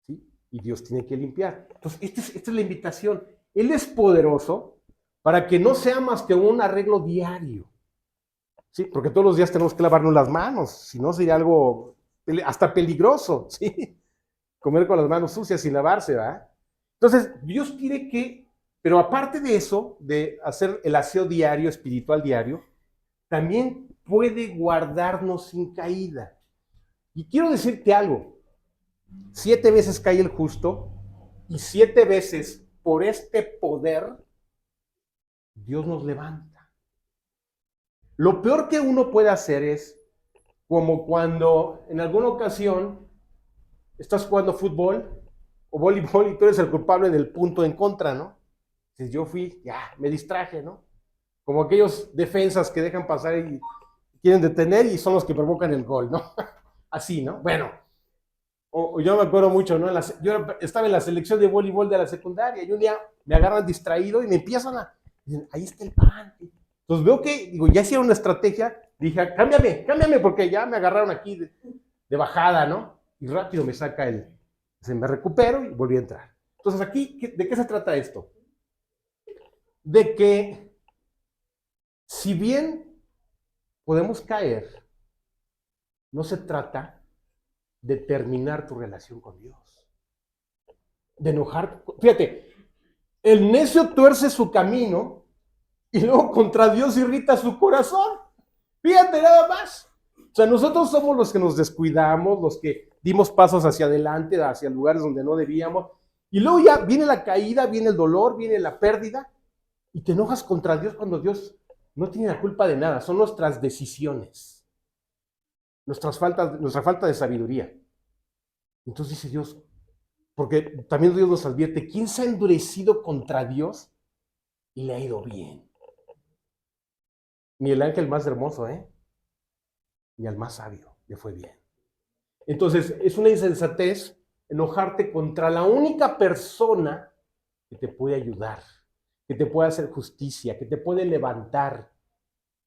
¿Sí? Y Dios tiene que limpiar. Entonces, esta es la invitación. Él es poderoso para que no sea más que un arreglo diario. ¿Sí? Porque todos los días tenemos que lavarnos las manos, si no sería algo hasta peligroso, ¿sí? Comer con las manos sucias sin lavarse, ¿verdad? Entonces, Dios quiere que, pero aparte de eso, de hacer el aseo diario, espiritual diario, también puede guardarnos sin caída. Y quiero decirte algo, 7 veces cae el justo y 7 veces por este poder Dios nos levanta. Lo peor que uno puede hacer es como cuando en alguna ocasión estás jugando fútbol o voleibol y tú eres el culpable del punto en contra, ¿no? Si yo fui, ya, me distraje, ¿no? Como aquellos defensas que dejan pasar y quieren detener y son los que provocan el gol, ¿no? Así, ¿no? Bueno, o yo me acuerdo mucho, ¿no? Yo estaba en la selección de voleibol de la secundaria y un día me agarran distraído y me empiezan a... Dicen, ahí está el pan. Entonces veo que, digo, ya hicieron una estrategia, dije, cámbiame, porque ya me agarraron aquí de bajada, ¿no? Y rápido me saca me recupero y volví a entrar. Entonces aquí, ¿de qué se trata esto? De que si bien podemos caer, no se trata de terminar tu relación con Dios, de enojar. Fíjate, el necio tuerce su camino y luego contra Dios irrita su corazón. Fíjate nada más. O sea, nosotros somos los que nos descuidamos, los que dimos pasos hacia adelante, hacia lugares donde no debíamos, y luego ya viene la caída, viene el dolor, viene la pérdida, y te enojas contra Dios cuando Dios no tiene la culpa de nada, son nuestras decisiones, nuestra falta de sabiduría. Entonces dice Dios, porque también Dios nos advierte, ¿quién se ha endurecido contra Dios y le ha ido bien? Ni el ángel más hermoso, ni al más sabio le fue bien. Entonces, es una insensatez enojarte contra la única persona que te puede ayudar, que te puede hacer justicia, que te puede levantar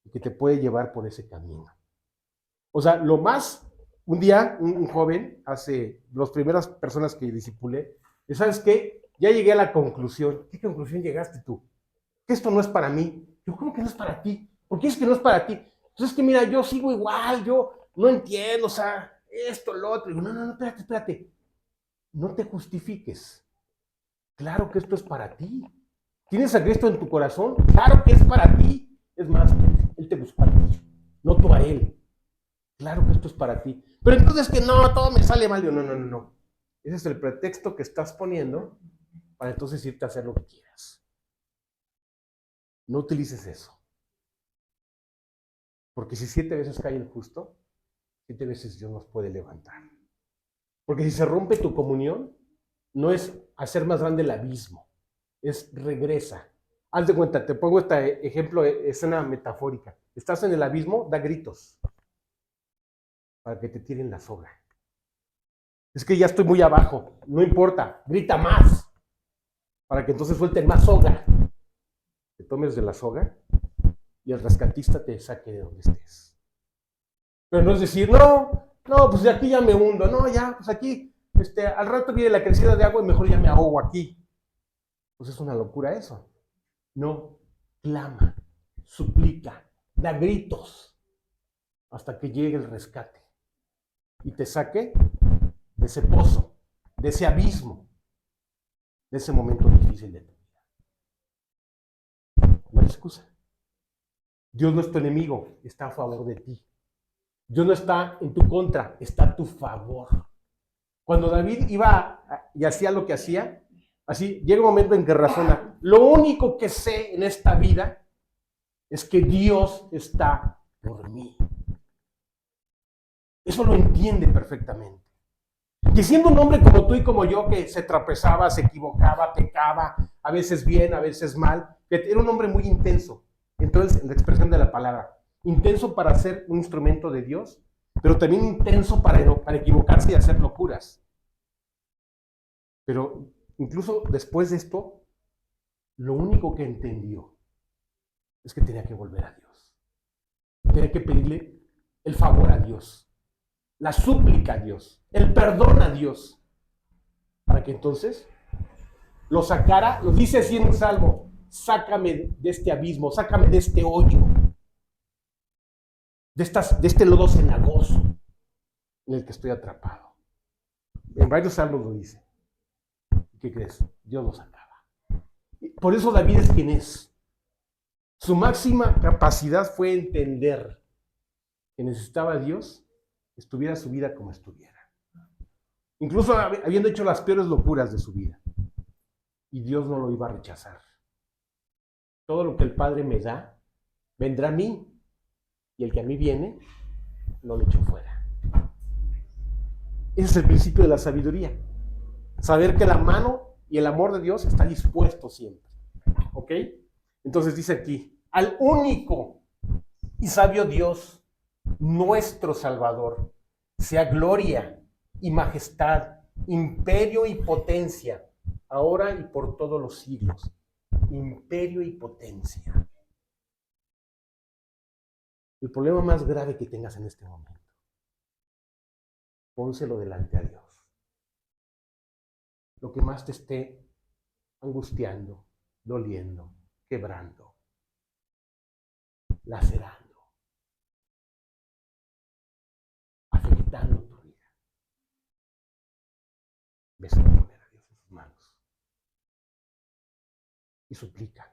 y que te puede llevar por ese camino. O sea, un día, un joven, las primeras personas que discipulé, ¿sabes qué? Ya llegué a la conclusión. ¿Qué conclusión llegaste tú? Que esto no es para mí. Yo, ¿cómo que no es para ti? ¿Por qué es que no es para ti? Entonces, es que mira, yo sigo igual, yo no entiendo, o sea, esto, lo otro. Digo, no, espérate. No te justifiques. Claro que esto es para ti. ¿Tienes a Cristo en tu corazón? Claro que es para ti. Es más, Él te buscó a ti, no tú a Él. Claro que esto es para ti. Pero entonces que no, todo me sale mal. Yo, no. Ese es el pretexto que estás poniendo para entonces irte a hacer lo que quieras. No utilices eso. Porque si 7 veces cae el justo, 7 veces Dios nos puede levantar. Porque si se rompe tu comunión, no es hacer más grande el abismo, es regresa. Haz de cuenta, te pongo este ejemplo, escena metafórica. Estás en el abismo, da gritos para que te tiren la soga. Es que ya estoy muy abajo, no importa, grita más para que entonces suelten más soga. Te tomes de la soga y el rescatista te saque de donde estés. Pero no es decir, no, pues de aquí ya me hundo, no, ya, pues aquí, al rato viene la crecida de agua y mejor ya me ahogo aquí. Pues es una locura eso. No, clama, suplica, da gritos hasta que llegue el rescate y te saque de ese pozo, de ese abismo, de ese momento difícil de tu vida. No hay excusa. Dios no es tu enemigo, está a favor de ti. Dios no está en tu contra, está a tu favor. Cuando David iba y hacía lo que hacía, así llega un momento en que razona, lo único que sé en esta vida es que Dios está por mí. Eso lo entiende perfectamente. Que siendo un hombre como tú y como yo, que se tropezaba, se equivocaba, pecaba, a veces bien, a veces mal, que era un hombre muy intenso, entonces en la expresión de la palabra, intenso para ser un instrumento de Dios, pero también intenso para equivocarse y hacer locuras. Pero incluso después de esto, lo único que entendió es que tenía que volver a Dios. Tenía que pedirle el favor a Dios, la súplica a Dios, el perdón a Dios, para que entonces lo sacara, lo dice así en un salmo, sácame de este abismo, sácame de este hoyo, de este lodo cenagoso en el que estoy atrapado. En varios salmos lo dice. ¿Qué crees? Dios lo sacaba. Por eso David es quien es. Su máxima capacidad fue entender que necesitaba a Dios, estuviera su vida como estuviera. Incluso habiendo hecho las peores locuras de su vida. Y Dios no lo iba a rechazar. Todo lo que el Padre me da, vendrá a mí. y el que a mí viene, no lo echo fuera. Ese es el principio de la sabiduría. Saber que la mano y el amor de Dios está dispuesto siempre. ¿Ok? Entonces dice aquí, al único y sabio Dios, nuestro Salvador, sea gloria y majestad, imperio y potencia, ahora y por todos los siglos. Imperio y potencia. El problema más grave que tengas en este momento, pónselo delante a Dios. Lo que más te esté angustiando, doliendo, quebrando, lacerando, afectando tu vida. Ves a poner a Dios en sus manos y suplica: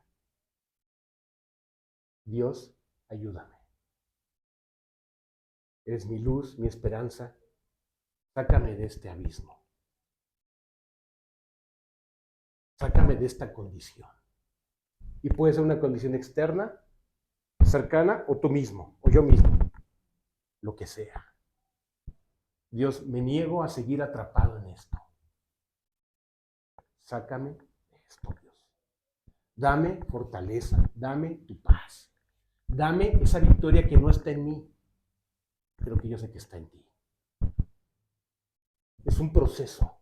Dios, ayúdame. Eres mi luz, mi esperanza. Sácame de este abismo. Sácame de esta condición. Y puede ser una condición externa, cercana, o tú mismo, o yo mismo. Lo que sea. Dios, me niego a seguir atrapado en esto. Sácame de esto, Dios. Dame fortaleza, dame tu paz. Dame esa victoria que no está en mí, pero que yo sé que está en ti. Es un proceso.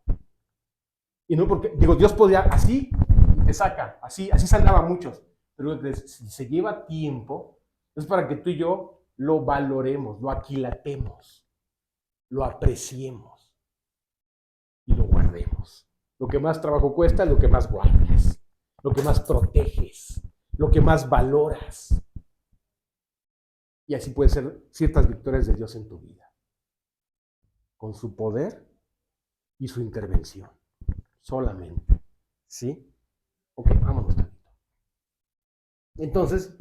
Y no porque, digo, Dios podía así y te saca, así saltaba muchos. Pero si se lleva tiempo, es para que tú y yo lo valoremos, lo aquilatemos, lo apreciemos y lo guardemos. Lo que más trabajo cuesta es lo que más guardas, lo que más proteges, lo que más valoras. Y así pueden ser ciertas victorias de Dios en tu vida, con su poder y su intervención, solamente. ¿Sí? Ok, vámonos tantito. Entonces,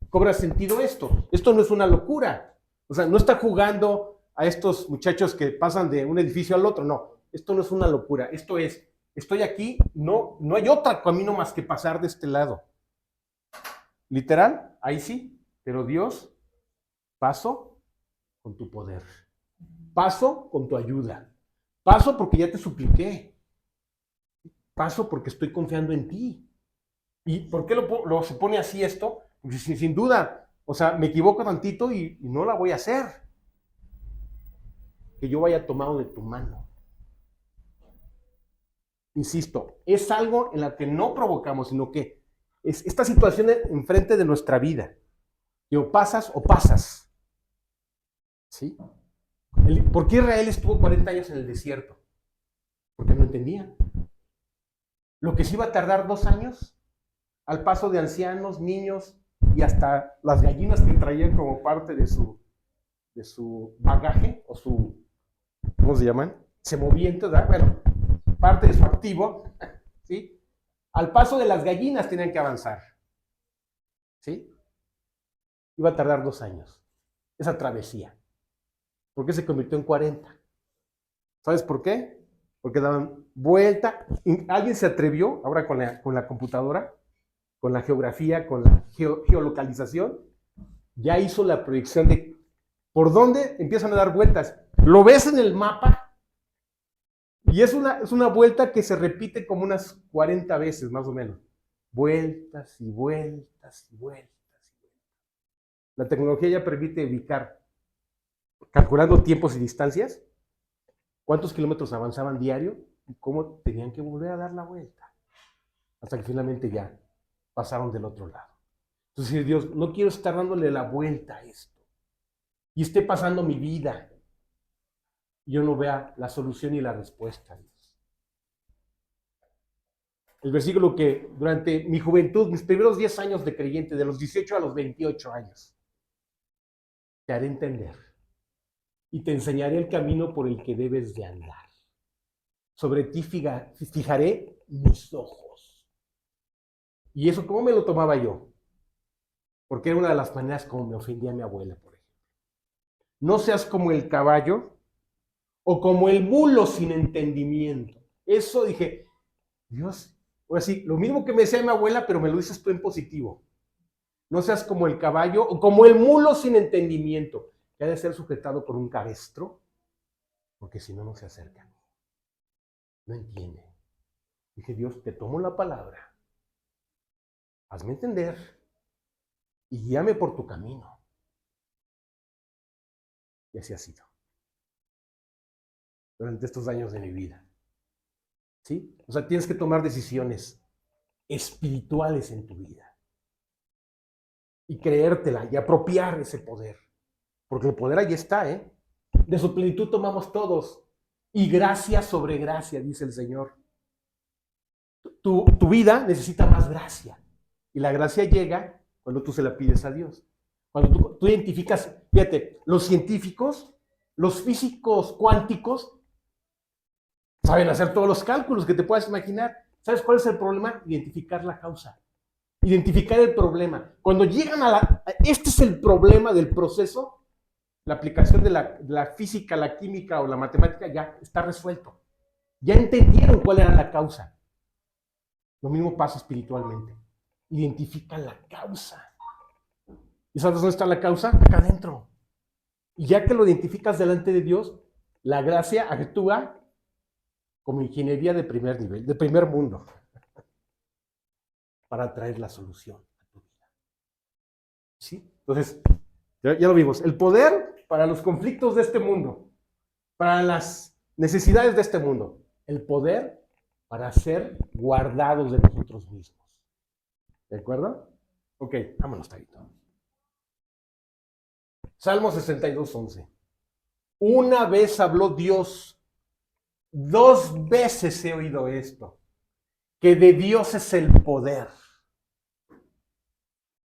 cobra sentido esto. Esto no es una locura. O sea, no está jugando a estos muchachos que pasan de un edificio al otro. No, esto no es una locura. Esto es, estoy aquí, no hay otro camino más que pasar de este lado. Literal, ahí sí. Pero Dios, paso con tu poder. Paso con tu ayuda. Paso porque ya te supliqué. Paso porque estoy confiando en ti. ¿Y por qué lo se pone así esto? Porque sin duda, o sea, me equivoco tantito y no la voy a hacer. Que yo vaya tomado de tu mano. Insisto, es algo en la que no provocamos, sino que es esta situación enfrente de nuestra vida. Que o pasas. ¿Sí? ¿Por qué Israel estuvo 40 años en el desierto? Porque no entendía. Lo que se iba a tardar 2 años, al paso de ancianos, niños y hasta las gallinas que traían como parte de su bagaje o su, ¿cómo se llaman? Se movían, bueno, parte de su activo, ¿sí? Al paso de las gallinas tenían que avanzar, ¿sí? Iba a tardar 2 años, esa travesía. ¿Por qué se convirtió en 40? ¿Sabes por qué? Porque daban vuelta. ¿Alguien se atrevió ahora con la computadora? Con la geografía, con la geolocalización, ya hizo la proyección de por dónde empiezan a dar vueltas. Lo ves en el mapa y es una vuelta que se repite como unas 40 veces más o menos. Vueltas y vueltas y vueltas. La tecnología ya permite ubicar, calculando tiempos y distancias, cuántos kilómetros avanzaban diario y cómo tenían que volver a dar la vuelta. Hasta que finalmente ya pasaron del otro lado. Entonces, Dios, no quiero estar dándole la vuelta a esto. Y esté pasando mi vida. Y yo no vea la solución y la respuesta, Dios. El versículo que durante mi juventud, mis primeros 10 años de creyente, de los 18 a los 28 años, te haré entender y te enseñaré el camino por el que debes de andar. Sobre ti fijaré mis ojos. ¿Y eso cómo me lo tomaba yo? Porque era una de las maneras como me ofendía a mi abuela, por ejemplo. No seas como el caballo o como el mulo sin entendimiento. Eso dije, Dios, ahora sí, lo mismo que me decía mi abuela, pero me lo dices tú en positivo. No seas como el caballo o como el mulo sin entendimiento, que ha de ser sujetado por un cabestro, porque si no, no se acerca. No entiende. Dije, Dios, te tomo la palabra. Hazme entender y guíame por tu camino. Y así ha sido durante estos años de mi vida. ¿Sí? O sea, tienes que tomar decisiones espirituales en tu vida y creértela y apropiar ese poder. Porque el poder ahí está, ¿eh? De su plenitud tomamos todos. Y gracia sobre gracia, dice el Señor. Tu vida necesita más gracia. Y la gracia llega cuando tú se la pides a Dios. Cuando tú identificas, fíjate, los científicos, los físicos cuánticos, saben hacer todos los cálculos que te puedas imaginar. ¿Sabes cuál es el problema? Identificar la causa. Identificar el problema. Cuando llegan este es el problema del proceso, la aplicación de la física, la química o la matemática ya está resuelto. Ya entendieron cuál era la causa. Lo mismo pasa espiritualmente. Identifica la causa. ¿Y sabes dónde está la causa? Acá adentro. Y ya que lo identificas delante de Dios, la gracia actúa como ingeniería de primer nivel, de primer mundo, para traer la solución a tu vida. ¿Sí? Entonces, ya lo vimos. El poder para los conflictos de este mundo, para las necesidades de este mundo. El poder para ser guardados de nosotros mismos. ¿De acuerdo? Ok, vámonos, Tarito. Salmo 62:11. Una vez habló Dios, 2 veces he oído esto, que de Dios es el poder.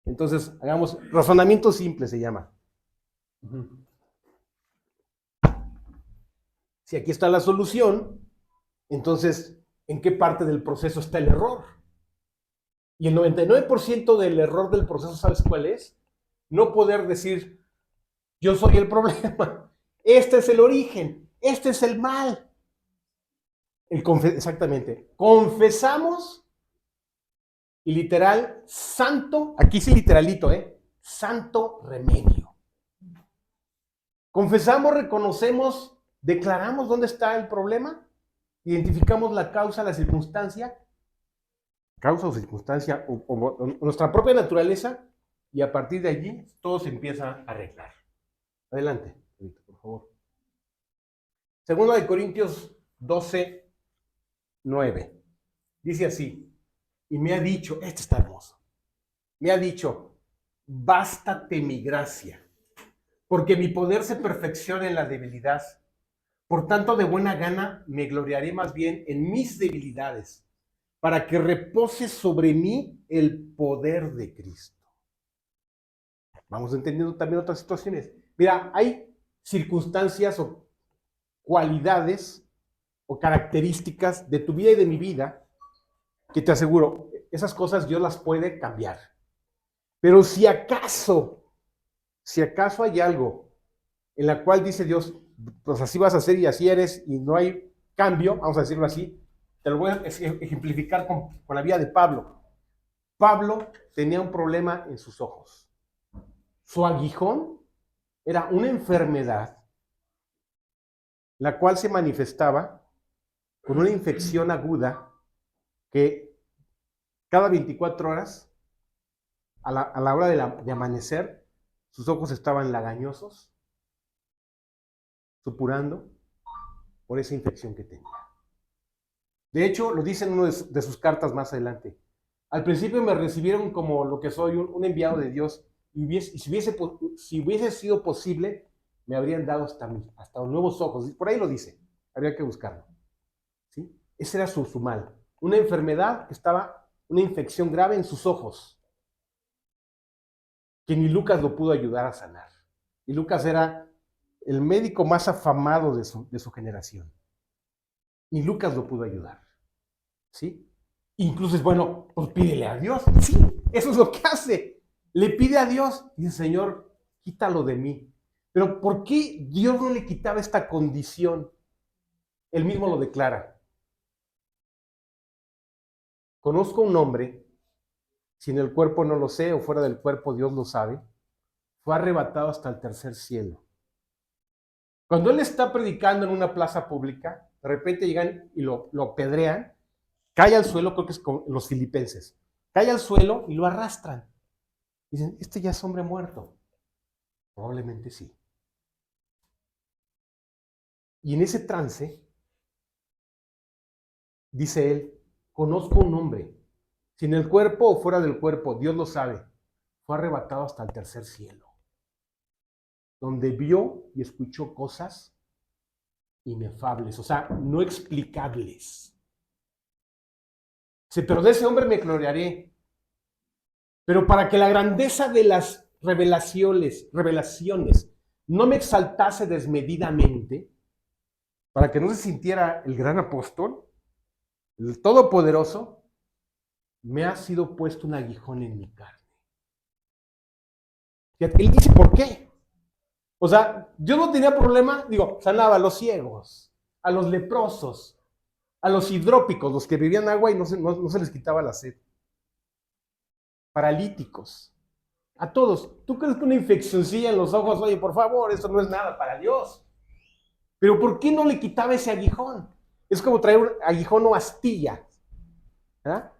Entonces, hagamos razonamiento simple, se llama. Si aquí está la solución, entonces, ¿en qué parte del proceso está el error? Y el 99% del error del proceso, ¿sabes cuál es? No poder decir, yo soy el problema, este es el origen, este es el mal. Exactamente. Confesamos y literal, santo, aquí sí literalito, santo remedio. Confesamos, reconocemos, declaramos dónde está el problema, identificamos la causa, la circunstancia, o nuestra propia naturaleza, y a partir de allí todo se empieza a arreglar. Adelante, por favor. Segunda de Corintios 12:9. Dice así, y me ha dicho, este está hermoso, me ha dicho, bástate mi gracia, porque mi poder se perfecciona en la debilidad. Por tanto, de buena gana me gloriaré más bien en mis debilidades, para que repose sobre mí el poder de Cristo. Vamos entendiendo también otras situaciones. Mira, hay circunstancias o cualidades o características de tu vida y de mi vida que te aseguro, esas cosas Dios las puede cambiar. Pero si acaso hay algo en la cual dice Dios, pues así vas a ser y así eres y no hay cambio, vamos a decirlo así, te lo voy a ejemplificar con la vida de Pablo. Pablo tenía un problema en sus ojos. Su aguijón era una enfermedad, la cual se manifestaba con una infección aguda que cada 24 horas, a la hora de amanecer, sus ojos estaban lagañosos, supurando por esa infección que tenía. De hecho, lo dice en una de sus cartas más adelante. Al principio me recibieron como lo que soy, un enviado de Dios, y si hubiese sido posible, me habrían dado hasta nuevos ojos. Por ahí lo dice, habría que buscarlo. ¿Sí? Ese era su mal. Una enfermedad que estaba, una infección grave en sus ojos, que ni Lucas lo pudo ayudar a sanar. Y Lucas era el médico más afamado de su generación. Ni Lucas lo pudo ayudar. ¿Sí? Incluso es bueno, pues pídele a Dios. Sí, eso es lo que hace. Le pide a Dios y dice, Señor, quítalo de mí. Pero ¿por qué Dios no le quitaba esta condición? Él mismo lo declara. Conozco un hombre, si en el cuerpo no lo sé o fuera del cuerpo Dios lo sabe, fue arrebatado hasta el tercer cielo. Cuando él está predicando en una plaza pública, de repente llegan y lo apedrean, cae al suelo, creo que es con los filipenses, cae al suelo y lo arrastran. Dicen, este ya es hombre muerto. Probablemente sí. Y en ese trance, dice él, conozco un hombre, si en el cuerpo o fuera del cuerpo, Dios lo sabe, fue arrebatado hasta el tercer cielo, donde vio y escuchó cosas inefables, o sea, no explicables. Dice, pero de ese hombre me gloriaré. Pero para que la grandeza de las revelaciones no me exaltase desmedidamente, para que no se sintiera el gran apóstol, el todopoderoso, me ha sido puesto un aguijón en mi carne. Él dice, ¿por qué? O sea, yo no tenía problema, sanaba a los ciegos, a los leprosos, a los hidrópicos, los que bebían agua y no se les quitaba la sed. Paralíticos, a todos. ¿Tú crees que una infeccioncilla en los ojos, oye, por favor, esto no es nada para Dios? Pero ¿por qué no le quitaba ese aguijón? Es como traer un aguijón o astilla. ¿Verdad?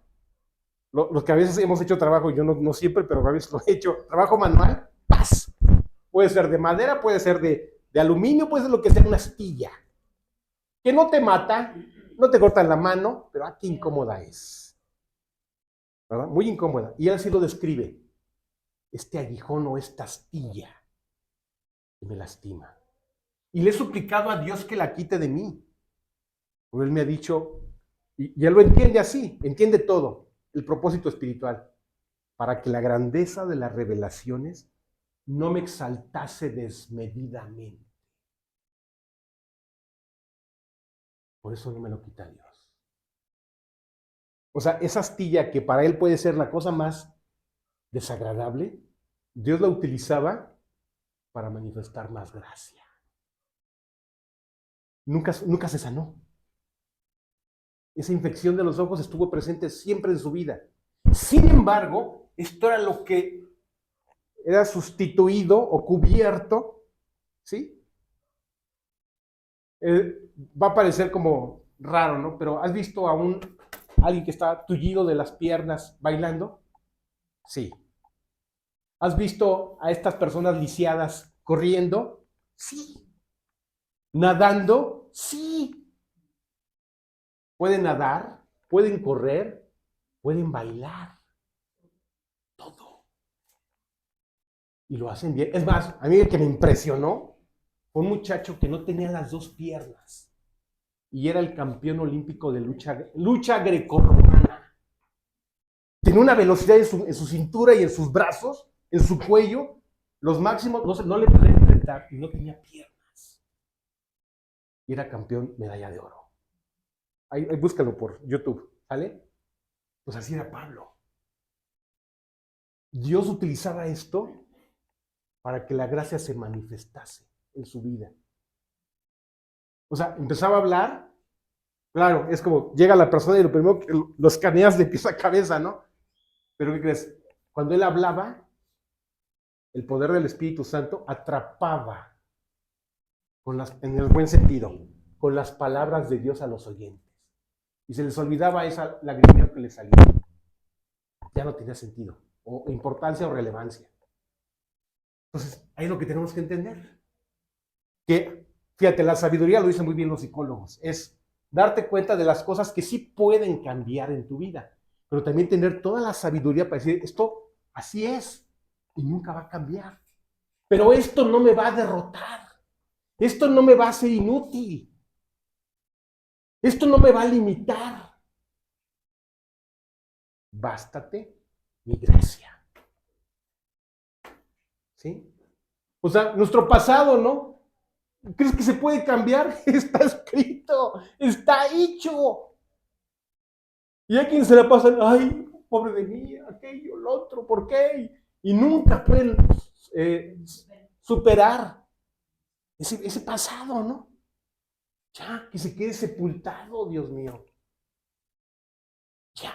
Los que a veces hemos hecho trabajo, yo no siempre, pero a veces lo he hecho, trabajo manual, ¡paz! Puede ser de madera, puede ser de aluminio, puede ser lo que sea, una astilla. Que no te mata, no te corta la mano, pero qué incómoda es. ¿Verdad? Muy incómoda. Y él así lo describe. Este aguijón o esta astilla que me lastima. Y le he suplicado a Dios que la quite de mí. Porque él me ha dicho, y él lo entiende así, entiende todo, el propósito espiritual, para que la grandeza de las revelaciones no me exaltase desmedidamente. Por eso no me lo quita Dios. O sea, esa astilla que para él puede ser la cosa más desagradable, Dios la utilizaba para manifestar más gracia. Nunca se sanó. Esa infección de los ojos estuvo presente siempre en su vida. Sin embargo, esto era lo que era sustituido o cubierto, ¿sí? Va a parecer como raro, ¿no? Pero ¿has visto a alguien que está tullido de las piernas bailando? Sí. ¿Has visto a estas personas lisiadas corriendo? Sí. ¿Nadando? Sí. Pueden nadar, pueden correr, pueden bailar. Todo. Y lo hacen bien. Es más, a mí el que me impresionó fue un muchacho que no tenía las dos piernas y era el campeón olímpico de lucha grecorromana. Tenía una velocidad en su cintura y en sus brazos, en su cuello, los máximos, no le podían enfrentar y no tenía piernas. Y era campeón medalla de oro. Ahí búscalo por YouTube, ¿sale? Pues así era Pablo. Dios utilizaba esto para que la gracia se manifestase en su vida. O sea, empezaba a hablar, claro, es como llega la persona y lo primero que lo escaneas de pies a cabeza, ¿no? Pero ¿qué crees? Cuando él hablaba, el poder del Espíritu Santo atrapaba, en el buen sentido, con las palabras de Dios a los oyentes. Y se les olvidaba esa lagrimita que les salía. Ya no tenía sentido, o importancia o relevancia. Entonces, ahí es lo que tenemos que entender. Que, fíjate, la sabiduría, lo dicen muy bien los psicólogos, es darte cuenta de las cosas que sí pueden cambiar en tu vida, pero también tener toda la sabiduría para decir, esto así es y nunca va a cambiar. Pero esto no me va a derrotar. Esto no me va a hacer inútil. Esto no me va a limitar. Bástate mi gracia. ¿Sí? O sea, nuestro pasado, ¿no? ¿Crees que se puede cambiar? Está escrito, está hecho. Y hay quienes se la pasan, ay, pobre de mí, aquello, el otro, ¿por qué? Y nunca pueden superar ese pasado, ¿no? Ya, que se quede sepultado, Dios mío. Ya,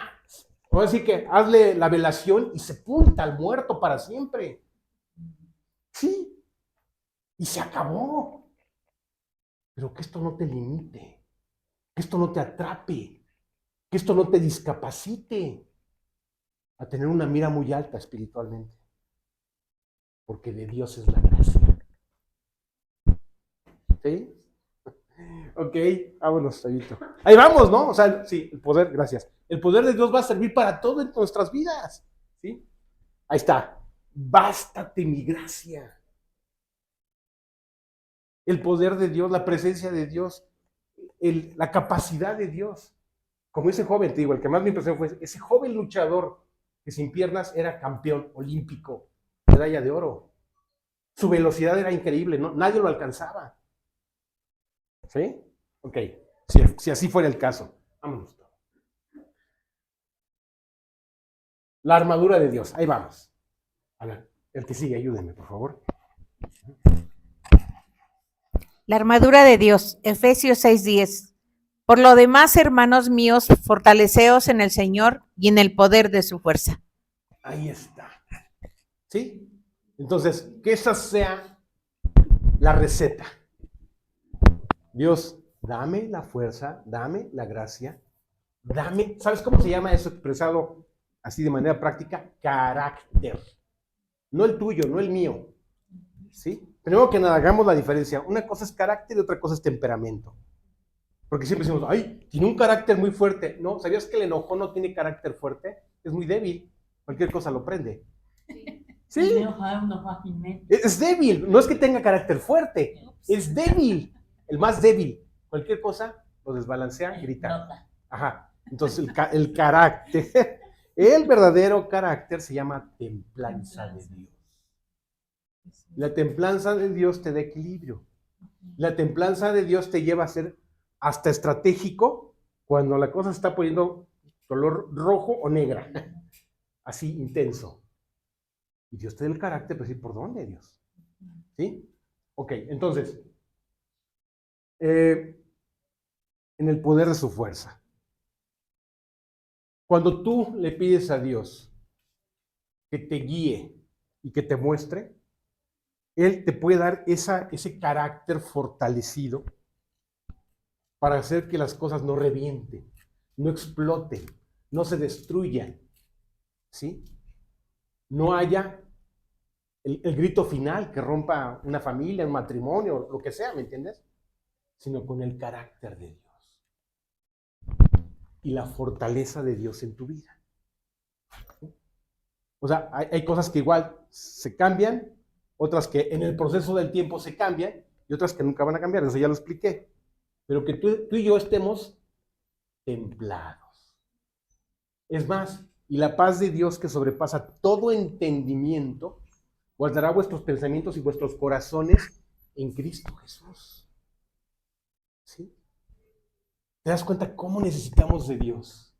O así que hazle la velación y sepulta al muerto para siempre. Sí, y se acabó. Pero que esto no te limite, que esto no te atrape, que esto no te discapacite a tener una mira muy alta espiritualmente. Porque de Dios es la gracia. ¿Sí? Ok, vámonos, Tavito. Ahí vamos, ¿no? O sea, sí, el poder, gracias. El poder de Dios va a servir para todo en nuestras vidas. ¿Sí? Ahí está. Bástate mi gracia. El poder de Dios, la presencia de Dios, la capacidad de Dios. Como ese joven, te digo, el que más me impresionó fue ese joven luchador que sin piernas era campeón olímpico, medalla de oro. Su velocidad era increíble, ¿no? Nadie lo alcanzaba. ¿Sí? Ok, si así fuera el caso. Vámonos. La armadura de Dios, ahí vamos. A ver, el que sigue, ayúdenme, por favor. La armadura de Dios, Efesios 6:10. Por lo demás, hermanos míos, fortaleceos en el Señor y en el poder de su fuerza. Ahí está. ¿Sí? Entonces, que esa sea la receta. Dios, dame la fuerza, dame la gracia, dame, ¿sabes cómo se llama eso expresado así de manera práctica? Carácter. No el tuyo, no el mío. ¿Sí? Primero que nada, hagamos la diferencia. Una cosa es carácter y otra cosa es temperamento. Porque siempre decimos, ay, tiene un carácter muy fuerte. No, ¿sabías que el enojo no tiene carácter fuerte? Es muy débil. Cualquier cosa lo prende. Sí. Es débil. No es que tenga carácter fuerte. Es débil. El más débil. Cualquier cosa lo desbalancea, grita. Ajá. Entonces el carácter, el verdadero carácter se llama templanza de Dios. La templanza de Dios te da equilibrio. La templanza de Dios te lleva a ser hasta estratégico cuando la cosa se está poniendo color rojo o negra. Así intenso. Y Dios te da el carácter para decir, ¿por dónde, Dios? ¿Sí? Ok, entonces, en el poder de su fuerza. Cuando tú le pides a Dios que te guíe y que te muestre, Él te puede dar ese carácter fortalecido para hacer que las cosas no revienten, no exploten, no se destruyan, ¿sí? No haya el grito final que rompa una familia, un matrimonio, lo que sea, ¿me entiendes? Sino con el carácter de Dios y la fortaleza de Dios en tu vida. O sea, hay cosas que igual se cambian, otras que en el proceso del tiempo se cambian y otras que nunca van a cambiar, eso ya lo expliqué. Pero que tú y yo estemos templados. Es más, y la paz de Dios que sobrepasa todo entendimiento, guardará vuestros pensamientos y vuestros corazones en Cristo Jesús. ¿Sí? ¿Te das cuenta cómo necesitamos de Dios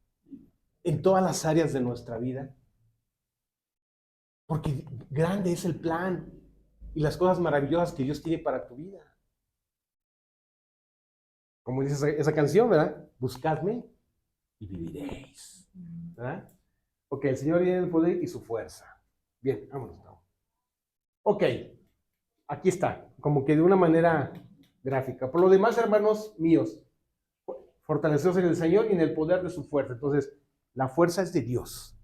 en todas las áreas de nuestra vida? Porque grande es el plan y las cosas maravillosas que Dios tiene para tu vida. Como dice esa canción, ¿verdad? Buscadme y viviréis. ¿Verdad? Ok, el Señor tiene el poder y su fuerza. Bien, vámonos. Ok, aquí está, como que de una manera gráfica. Por lo demás, hermanos míos, fortaleceos en el Señor y en el poder de su fuerza. Entonces, la fuerza es de Dios.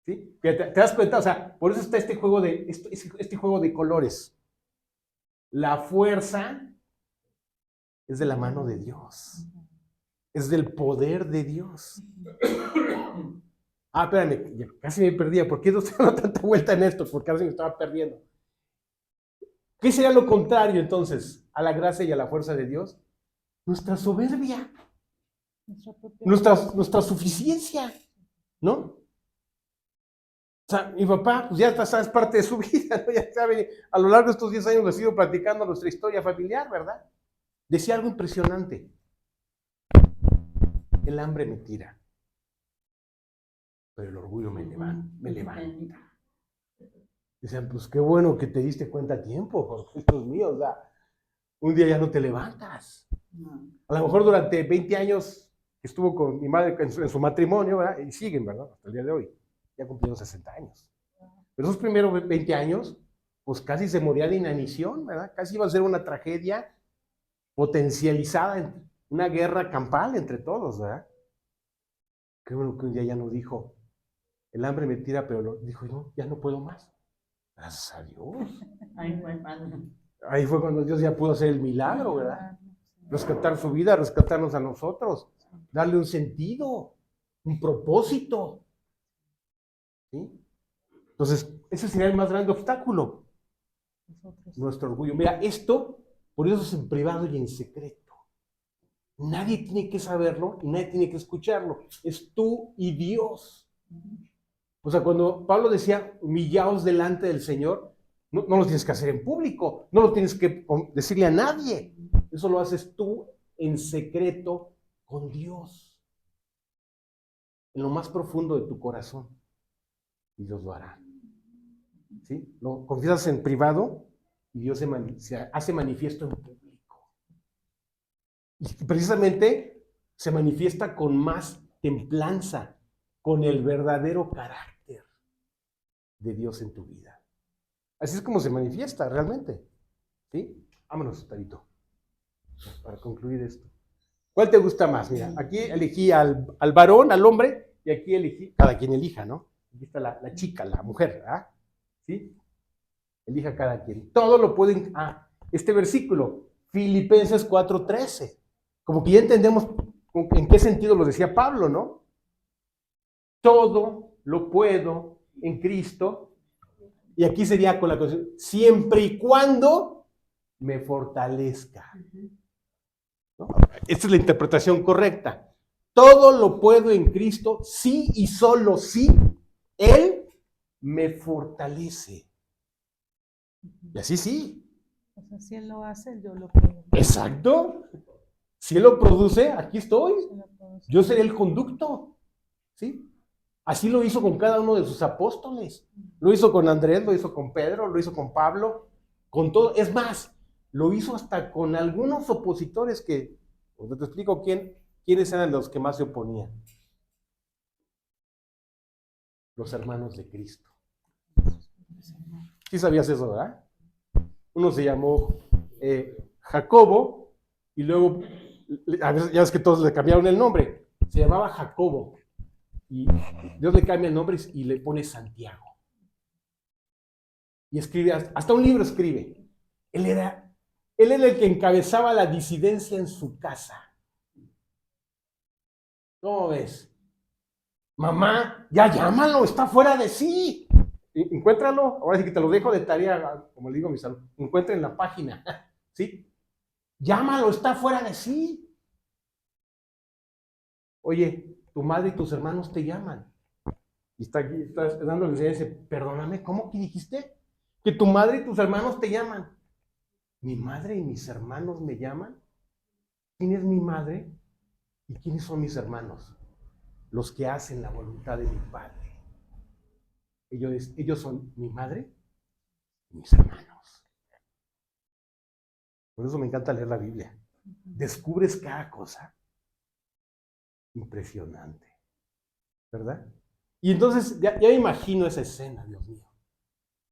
¿Sí? ¿Te das cuenta? O sea, por eso está este juego de colores. La fuerza es de la mano de Dios. Es del poder de Dios. Espérame, casi me perdía. ¿Por qué no estoy dando tanta vuelta en esto? Porque casi me estaba perdiendo. ¿Qué sería lo contrario entonces a la gracia y a la fuerza de Dios? Nuestra soberbia. Nuestra suficiencia. ¿No? O sea, mi papá, pues ya es parte de su vida, ¿no? Ya sabe, a lo largo de estos 10 años les he ido platicando nuestra historia familiar, ¿verdad? Decía algo impresionante. El hambre me tira, pero el orgullo me levanta. Dicen, pues qué bueno que te diste cuenta a tiempo, Dios mío, o sea, un día ya no te levantas. A lo mejor durante 20 años que estuvo con mi madre en su matrimonio, ¿verdad? Y siguen, ¿verdad? Hasta el día de hoy. Ya cumplieron 60 años. Pero esos primeros 20 años, pues casi se moría de inanición, ¿verdad? Casi iba a ser una tragedia potencializada, en una guerra campal entre todos, ¿verdad? Qué bueno que un día ya no dijo, el hambre me tira, pero dijo, no, ya no puedo más. Gracias a Dios. Ahí fue cuando Dios ya pudo hacer el milagro, ¿verdad? Rescatar su vida, rescatarnos a nosotros, darle un sentido, un propósito. ¿Sí? Entonces, ese sería el más grande obstáculo. Nuestro orgullo. Mira, esto, por eso es en privado y en secreto. Nadie tiene que saberlo y nadie tiene que escucharlo. Es tú y Dios. O sea, cuando Pablo decía, humillaos delante del Señor, no lo tienes que hacer en público, no lo tienes que decirle a nadie. Eso lo haces tú en secreto con Dios, en lo más profundo de tu corazón. Y Dios lo hará. ¿Sí? Lo confiesas en privado y Dios se hace manifiesto en público. Y precisamente se manifiesta con más templanza, con el verdadero carácter de Dios en tu vida. Así es como se manifiesta realmente. ¿Sí? Vámonos, Tarito, para concluir esto. ¿Cuál te gusta más? Mira, aquí elegí al varón, al hombre, y aquí elegí, cada quien elija, ¿no? Aquí está la chica, la mujer, ¿verdad? ¿Sí? Elija cada quien. Todo lo pueden... este versículo, Filipenses 4:13. Como que ya entendemos en qué sentido lo decía Pablo, ¿no? Todo lo puedo en Cristo. Y aquí sería con la condición, siempre y cuando me fortalezca. ¿No? Esta es la interpretación correcta. Todo lo puedo en Cristo, sí y solo sí, Él me fortalece. Y así sí. O sea, si Él lo hace, yo lo puedo. Exacto. Si Él lo produce, aquí estoy. Yo seré el conducto. ¿Sí? Así lo hizo con cada uno de sus apóstoles. Lo hizo con Andrés, lo hizo con Pedro, lo hizo con Pablo, con todo. Es más, lo hizo hasta con algunos opositores que, te explico quiénes eran los que más se oponían. Los hermanos de Cristo. Sí sabías eso, ¿verdad? Uno se llamó Jacobo y luego, a ver, ya ves que todos le cambiaron el nombre. Se llamaba Jacobo. Y Dios le cambia el nombre y le pone Santiago. Y escribe, hasta un libro escribe. Él era el que encabezaba la disidencia en su casa. ¿Cómo ves? Mamá, ya llámalo, está fuera de sí. Encuéntralo, ahora sí que te lo dejo de tarea, como le digo a mis alumnos, encuentra en la página, ¿sí? Llámalo, está fuera de sí. Oye, tu madre y tus hermanos te llaman. Y está aquí, estás dando la enseñanza, perdóname, ¿cómo que dijiste? Que tu madre y tus hermanos te llaman. ¿Mi madre y mis hermanos me llaman? ¿Quién es mi madre? ¿Y quiénes son mis hermanos? Los que hacen la voluntad de mi Padre. Ellos son mi madre y mis hermanos. Por eso me encanta leer la Biblia. Descubres cada cosa impresionante, ¿verdad? Y entonces ya me imagino esa escena, Dios mío.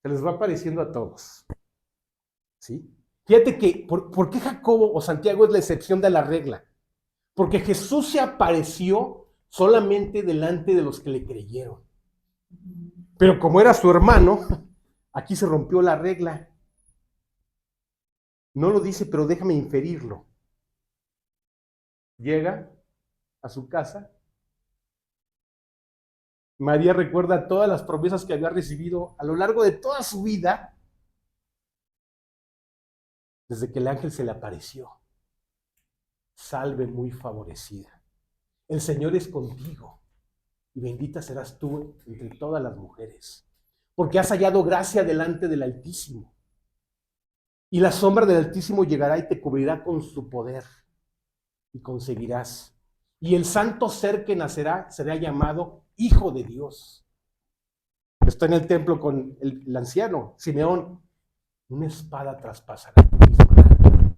Se les va apareciendo a todos. ¿Sí? Fíjate que, ¿por qué Jacobo o Santiago es la excepción de la regla? Porque Jesús se apareció solamente delante de los que le creyeron. Pero como era su hermano, aquí se rompió la regla. No lo dice, pero déjame inferirlo. Llega a su casa. María recuerda todas las promesas que había recibido a lo largo de toda su vida, desde que el ángel se le apareció. Salve muy favorecida. El Señor es contigo, y bendita serás tú entre todas las mujeres, porque has hallado gracia delante del Altísimo. Y la sombra del Altísimo llegará y te cubrirá con su poder, y concebirás. Y el santo ser que nacerá será llamado Hijo de Dios. Está en el templo con el anciano, Simeón. Una espada traspasará tu misma alma.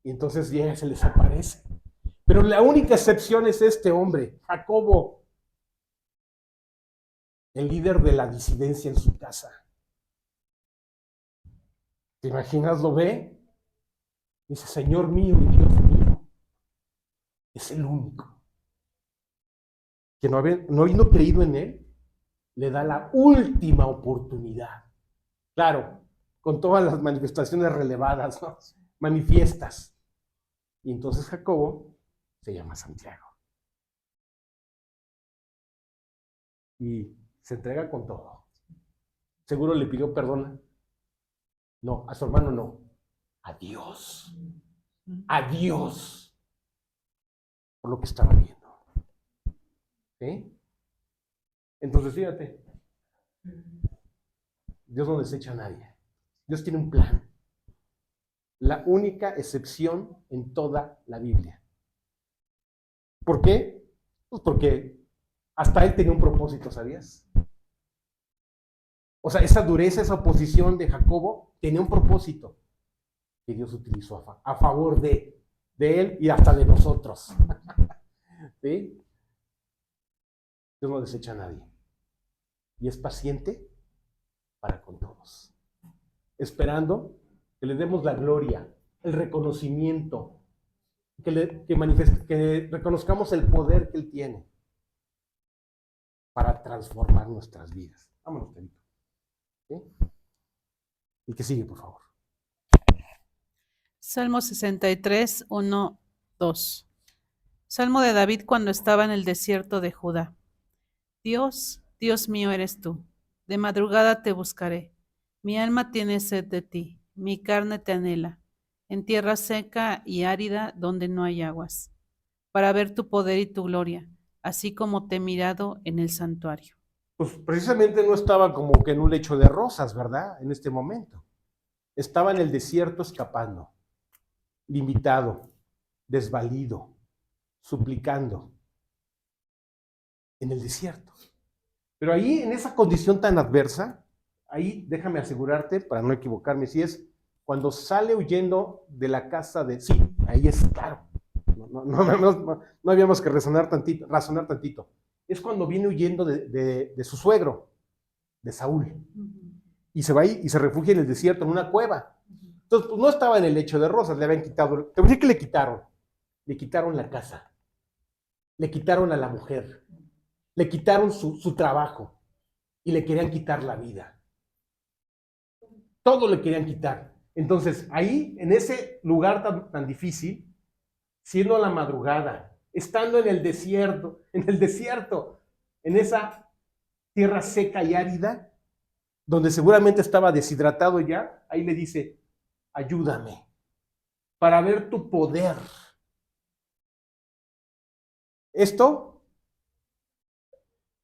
Y entonces llega y se les aparece. Pero la única excepción es este hombre, Jacobo, el líder de la disidencia en su casa. ¿Te imaginas? Lo ve. Dice, Señor mío y Dios mío. Es el único. Que no habiendo creído en él, le da la última oportunidad. Claro, con todas las manifestaciones relevadas, ¿no? Manifiestas. Y entonces Jacobo se llama Santiago. Y se entrega con todo. Seguro le pidió perdón. No, a su hermano no. A Dios. A Dios. Por lo que estaba viendo. ¿Sí? Entonces, fíjate. Dios no desecha a nadie. Dios tiene un plan. La única excepción en toda la Biblia. ¿Por qué? Pues porque hasta él tenía un propósito, ¿sabías? O sea, esa dureza, esa oposición de Jacobo tenía un propósito que Dios utilizó a favor de él y hasta de nosotros. ¿Sí? Dios no desecha a nadie. Y es paciente para con todos. Esperando que le demos la gloria, el reconocimiento, que reconozcamos el poder que Él tiene para transformar nuestras vidas. Vámonos, Telito. ¿Sí? El que sigue, por favor. Salmo 63, 1, 2. Salmo de David cuando estaba en el desierto de Judá. Dios, Dios mío eres tú. De madrugada te buscaré. Mi alma tiene sed de ti. Mi carne te anhela. En tierra seca y árida donde no hay aguas. Para ver tu poder y tu gloria, así como te he mirado en el santuario. Pues precisamente no estaba como que en un lecho de rosas, ¿verdad? En este momento. Estaba en el desierto escapando, limitado, desvalido, suplicando. En el desierto. Pero ahí, en esa condición tan adversa, ahí déjame asegurarte, para no equivocarme, si es cuando sale huyendo de la casa de... Sí, ahí es claro. No habíamos que razonar tantito. Es cuando viene huyendo de su suegro, de Saúl. Y se va ahí y se refugia en el desierto, en una cueva. Entonces, pues no estaba en el lecho de rosas, le habían quitado... Te voy a decir que le quitaron. Le quitaron la casa. Le quitaron a la mujer. Le quitaron su trabajo y le querían quitar la vida. Todo le querían quitar. Entonces, ahí, en ese lugar tan difícil, siendo la madrugada, estando en el desierto, en esa tierra seca y árida, donde seguramente estaba deshidratado ya, ahí le dice, ayúdame para ver tu poder. Esto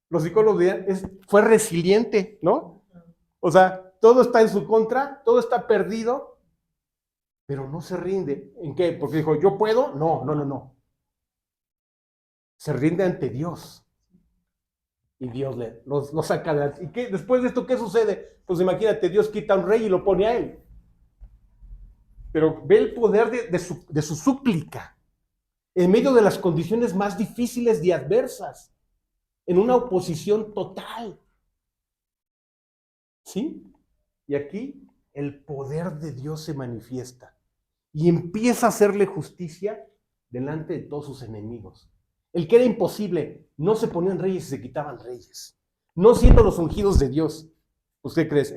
los psicólogos dirán, fue resiliente, ¿no? O sea, todo está en su contra, todo está perdido, pero no se rinde. ¿En qué? Porque dijo, ¿yo puedo? No. Se rinde ante Dios. Y Dios lo saca de... ¿Y qué? Después de esto, ¿qué sucede? Pues imagínate, Dios quita a un rey y lo pone a él. Pero ve el poder de su súplica, en medio de las condiciones más difíciles y adversas. En una oposición total. ¿Sí? Y aquí el poder de Dios se manifiesta y empieza a hacerle justicia delante de todos sus enemigos. El que era imposible, no se ponían reyes y se quitaban reyes. No siendo los ungidos de Dios. ¿Pues qué crees?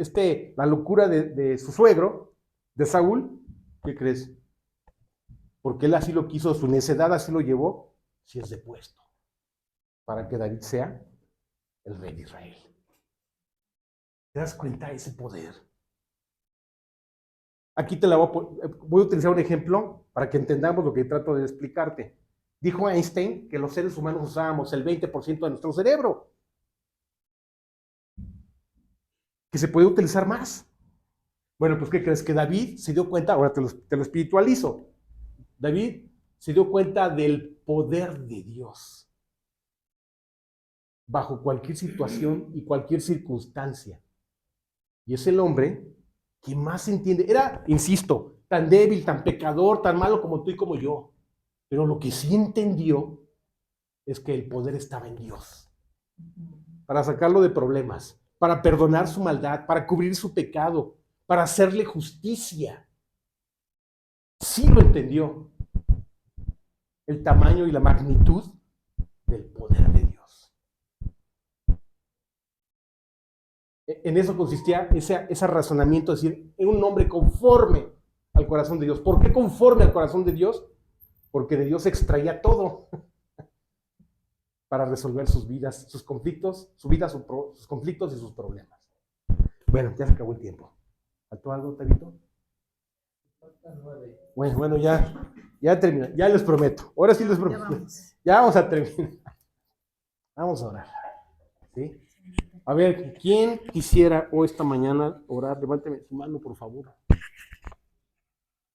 La locura de su suegro, de Saúl, ¿qué crees? Porque él así lo quiso, su necedad así lo llevó, si es depuesto. Para que David sea el rey de Israel. ¿Te das cuenta de ese poder? Aquí voy a utilizar un ejemplo para que entendamos lo que trato de explicarte. Dijo Einstein que los seres humanos usábamos el 20% de nuestro cerebro. Que se puede utilizar más. Bueno, pues ¿qué crees? Que David se dio cuenta, ahora te lo espiritualizo. David se dio cuenta del poder de Dios. Bajo cualquier situación y cualquier circunstancia. Y es el hombre que más entiende. Era, insisto, tan débil, tan pecador, tan malo como tú y como yo. Pero lo que sí entendió es que el poder estaba en Dios. Para sacarlo de problemas, para perdonar su maldad, para cubrir su pecado, para hacerle justicia. Sí lo entendió. El tamaño y la magnitud del poder de Dios. En eso consistía ese razonamiento, es decir, era un hombre conforme al corazón de Dios. ¿Por qué conforme al corazón de Dios? Porque de Dios extraía todo para resolver sus vidas, sus conflictos, sus conflictos y sus problemas. Bueno, ya se acabó el tiempo. ¿Faltó algo, Tabito? Bueno, ya termina, ya les prometo. Ahora sí les prometo. Ya vamos a terminar. Vamos a orar. ¿Sí? A ver, ¿quién quisiera hoy esta mañana orar? Levánteme su mano, por favor.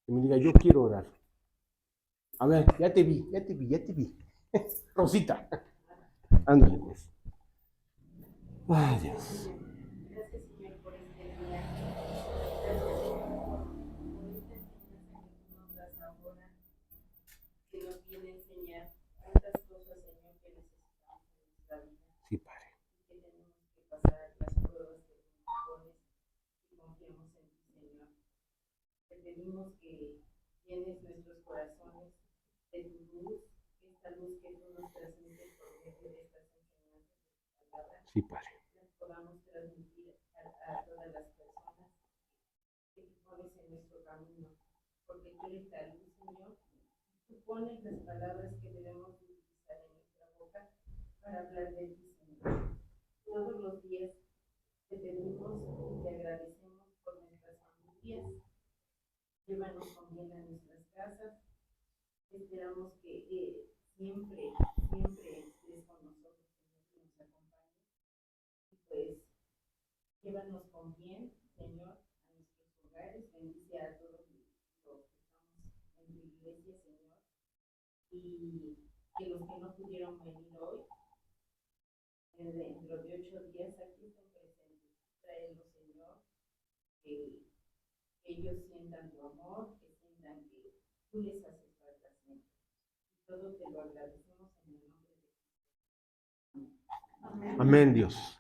Que me diga, yo quiero orar. A ver, ya te vi. Rosita. Ándale, pues. Ay, Dios. Gracias, Señor, por este día. Gracias, Señor, por esta enseñanza que tú nos das ahora, que nos viene a enseñar tantas cosas, Señor, que necesitamos en nuestra vida. Sí, Padre. Que tenemos que pasar las pruebas que tú nos pones y confiamos en ti, Señor. Te pedimos que llenes nuestros corazones de tu luz, esta luz que tú nos transmites por medio de estas enseñanzas de tu palabra. Sí, Padre. Las podamos transmitir a todas las personas que tú pones en nuestro camino, porque tú eres la luz, Señor. Tú pones las palabras que debemos utilizar en nuestra boca para hablar de ti, Señor. Todos los días te pedimos y te agradecemos por nuestras familias. Llévanos con bien a nuestras casas. Esperamos que siempre estés con nosotros, Señor, que nos acompañes. Y pues, llévanos con bien, Señor, a nuestros hogares. Bendice a todos los que estamos en tu iglesia, Señor. Y que los que no pudieron venir hoy, dentro de 8 días, aquí estén presentes. Tráelos, Señor. Que ellos sientan tu amor, que sientan que tú les haces falta siempre. Y todo te lo agradecemos en el nombre de Jesús. Amén. Amén, Dios.